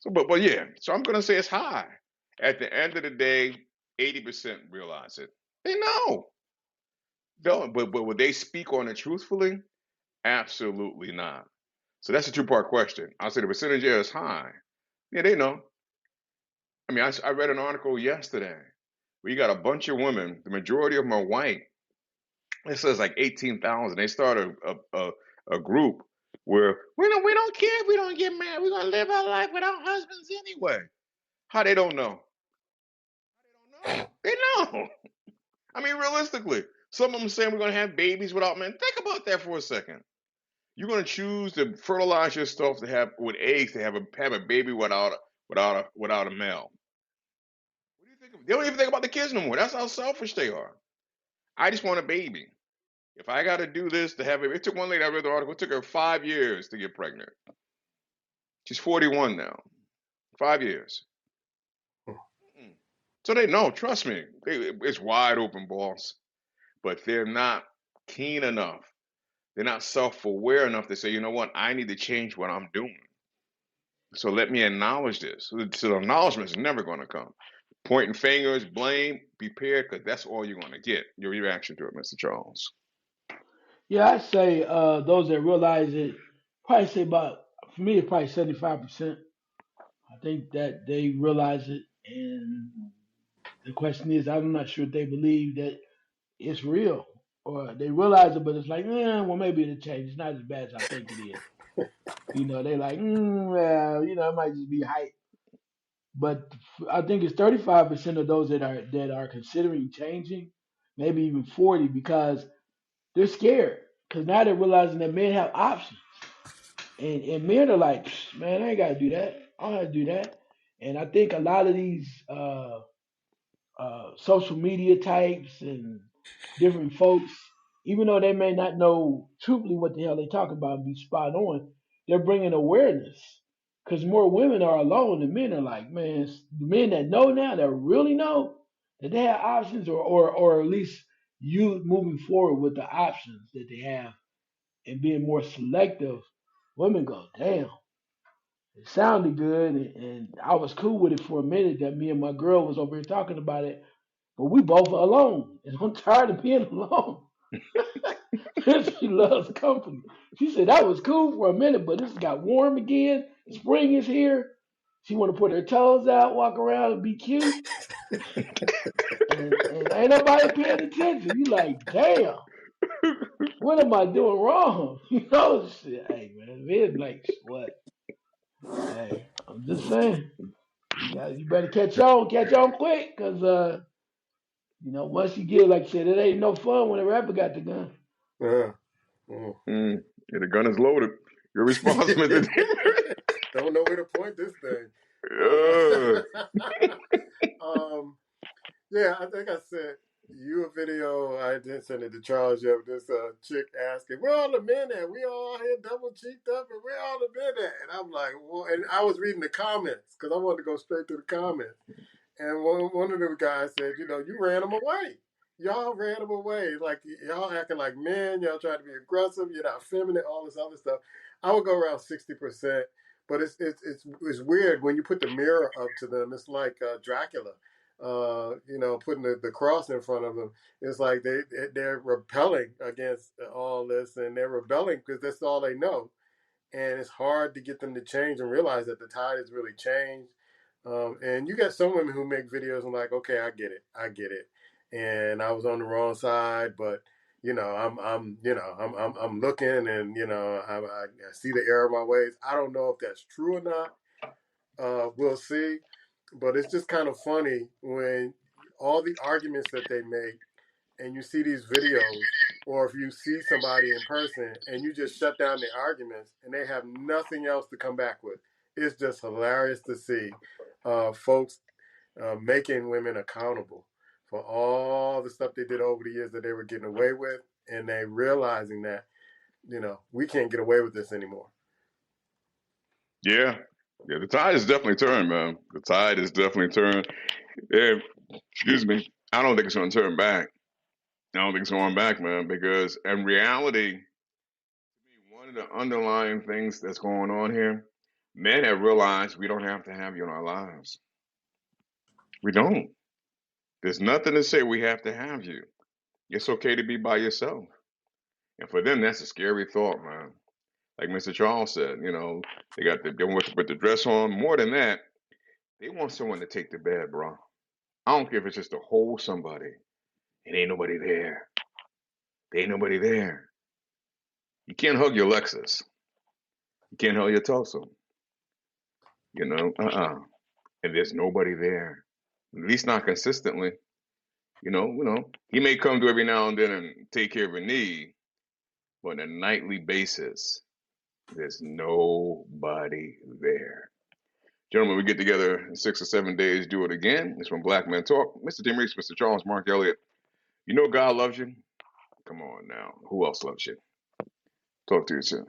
So, but yeah, so I'm going to say it's high. At the end of the day, 80% realize it. They know. Don't, but would they speak on it truthfully? Absolutely not. So that's a two-part question. I'll say the percentage here is high. Yeah, they know. I mean, I read an article yesterday where you got a bunch of women, the majority of them are white. It says like 18,000. They started a group where we don't care if we don't get married. We're gonna live our life without husbands anyway. How they don't know? They don't know. They know. I mean, realistically, some of them saying we're gonna have babies without men. Think about that for a second. You're gonna choose to fertilize yourself to have with eggs to have a baby without a male. What do you think? They don't even think about the kids no more. That's how selfish they are. I just want a baby. If I got to do this to have it took one lady, I read the article, it took her 5 years to get pregnant. She's 41 now. 5 years. So they know, trust me, it's wide open, boss. But they're not keen enough. They're not self aware enough to say, you know what, I need to change what I'm doing. So let me acknowledge this. So the acknowledgement is never going to come. Pointing fingers, blame, be prepared, because that's all you're going to get. Your reaction to it, Mr. Charles. Yeah, I'd say those that realize it, probably say about, for me, it's probably 75%. I think that they realize it, and the question is, I'm not sure if they believe that it's real or they realize it, but it's like, well, maybe it'll change. It's not as bad as I think it is. They like, well, it might just be hype. But I think it's 35% of those that are considering changing, maybe even 40, because they're scared. Because now they're realizing that men have options, and men are like, man, I ain't got to do that. I don't have to do that. And I think a lot of these social media types and different folks, even though they may not know truthfully what the hell they talking about and be spot on, they're bringing awareness. Because more women are alone than men are like, man, the men that know now, that really know that they have options or at least you moving forward with the options that they have and being more selective, women go, damn, it sounded good and I was cool with it for a minute that me and my girl was over here talking about it, but we both are alone, and I'm tired of being alone. She loves company. She said that was cool for a minute, but it's got warm again. Spring is here. She want to put her toes out, walk around, and be cute, and ain't nobody paying attention. You like, damn, what am I doing wrong? You know, shit. Hey man, men like what? Hey, I'm just saying. You better catch on quick, cause once you get like I said, it ain't no fun when a rapper got the gun. Yeah. Mm. Yeah, the gun is loaded. You're responsible. Don't know where to point this thing. Yeah. Um, yeah, I think I sent you a video. I didn't send it to Charles yet. This chick asking, "Where all the men at? We all out here double cheeked up, and where all the men at?" And I'm like, "Well," and I was reading the comments because I wanted to go straight to the comments. And one of the guys said, you ran them away. Y'all ran them away. Like, y'all acting like men. Y'all trying to be aggressive. You're not feminine, all this other stuff. I would go around 60%. But it's weird when you put the mirror up to them. It's like Dracula, putting the cross in front of them. It's like they're repelling against all this, and they're rebelling because that's all they know, and it's hard to get them to change and realize that the tide has really changed. And you got some women who make videos and like, okay, I get it, and I was on the wrong side, but I'm looking, and I see the error of my ways. I don't know if that's true or not. We'll see, but it's just kind of funny when all the arguments that they make and you see these videos, or if you see somebody in person and you just shut down the arguments and they have nothing else to come back with. It's just hilarious to see folks making women accountable for all the stuff they did over the years that they were getting away with, and they realizing that we can't get away with this anymore. Yeah. Yeah, the tide is definitely turned, man. The tide is definitely turned. Yeah, excuse me. I don't think it's going to turn back. I don't think it's going back, man, because in reality, one of the underlying things that's going on here, men have realized we don't have to have you in our lives. We don't. There's nothing to say we have to have you. It's okay to be by yourself. And for them, that's a scary thought, man. Like Mr. Charles said, they want to put the dress on. More than that, they want someone to take the bed, bro. I don't care if it's just to hold somebody. It ain't nobody there. There ain't nobody there. You can't hug your Lexus. You can't hug your Tulsa. And there's nobody there. At least not consistently. He may come to every now and then and take care of a need, but on a nightly basis, there's nobody there. Gentlemen, we get together in 6 or 7 days, do it again. It's when Black Men Talk. Mr. Tim Reese, Mr. Charles, Mark Elliott. You know God loves you. Come on now. Who else loves you? Talk to you soon.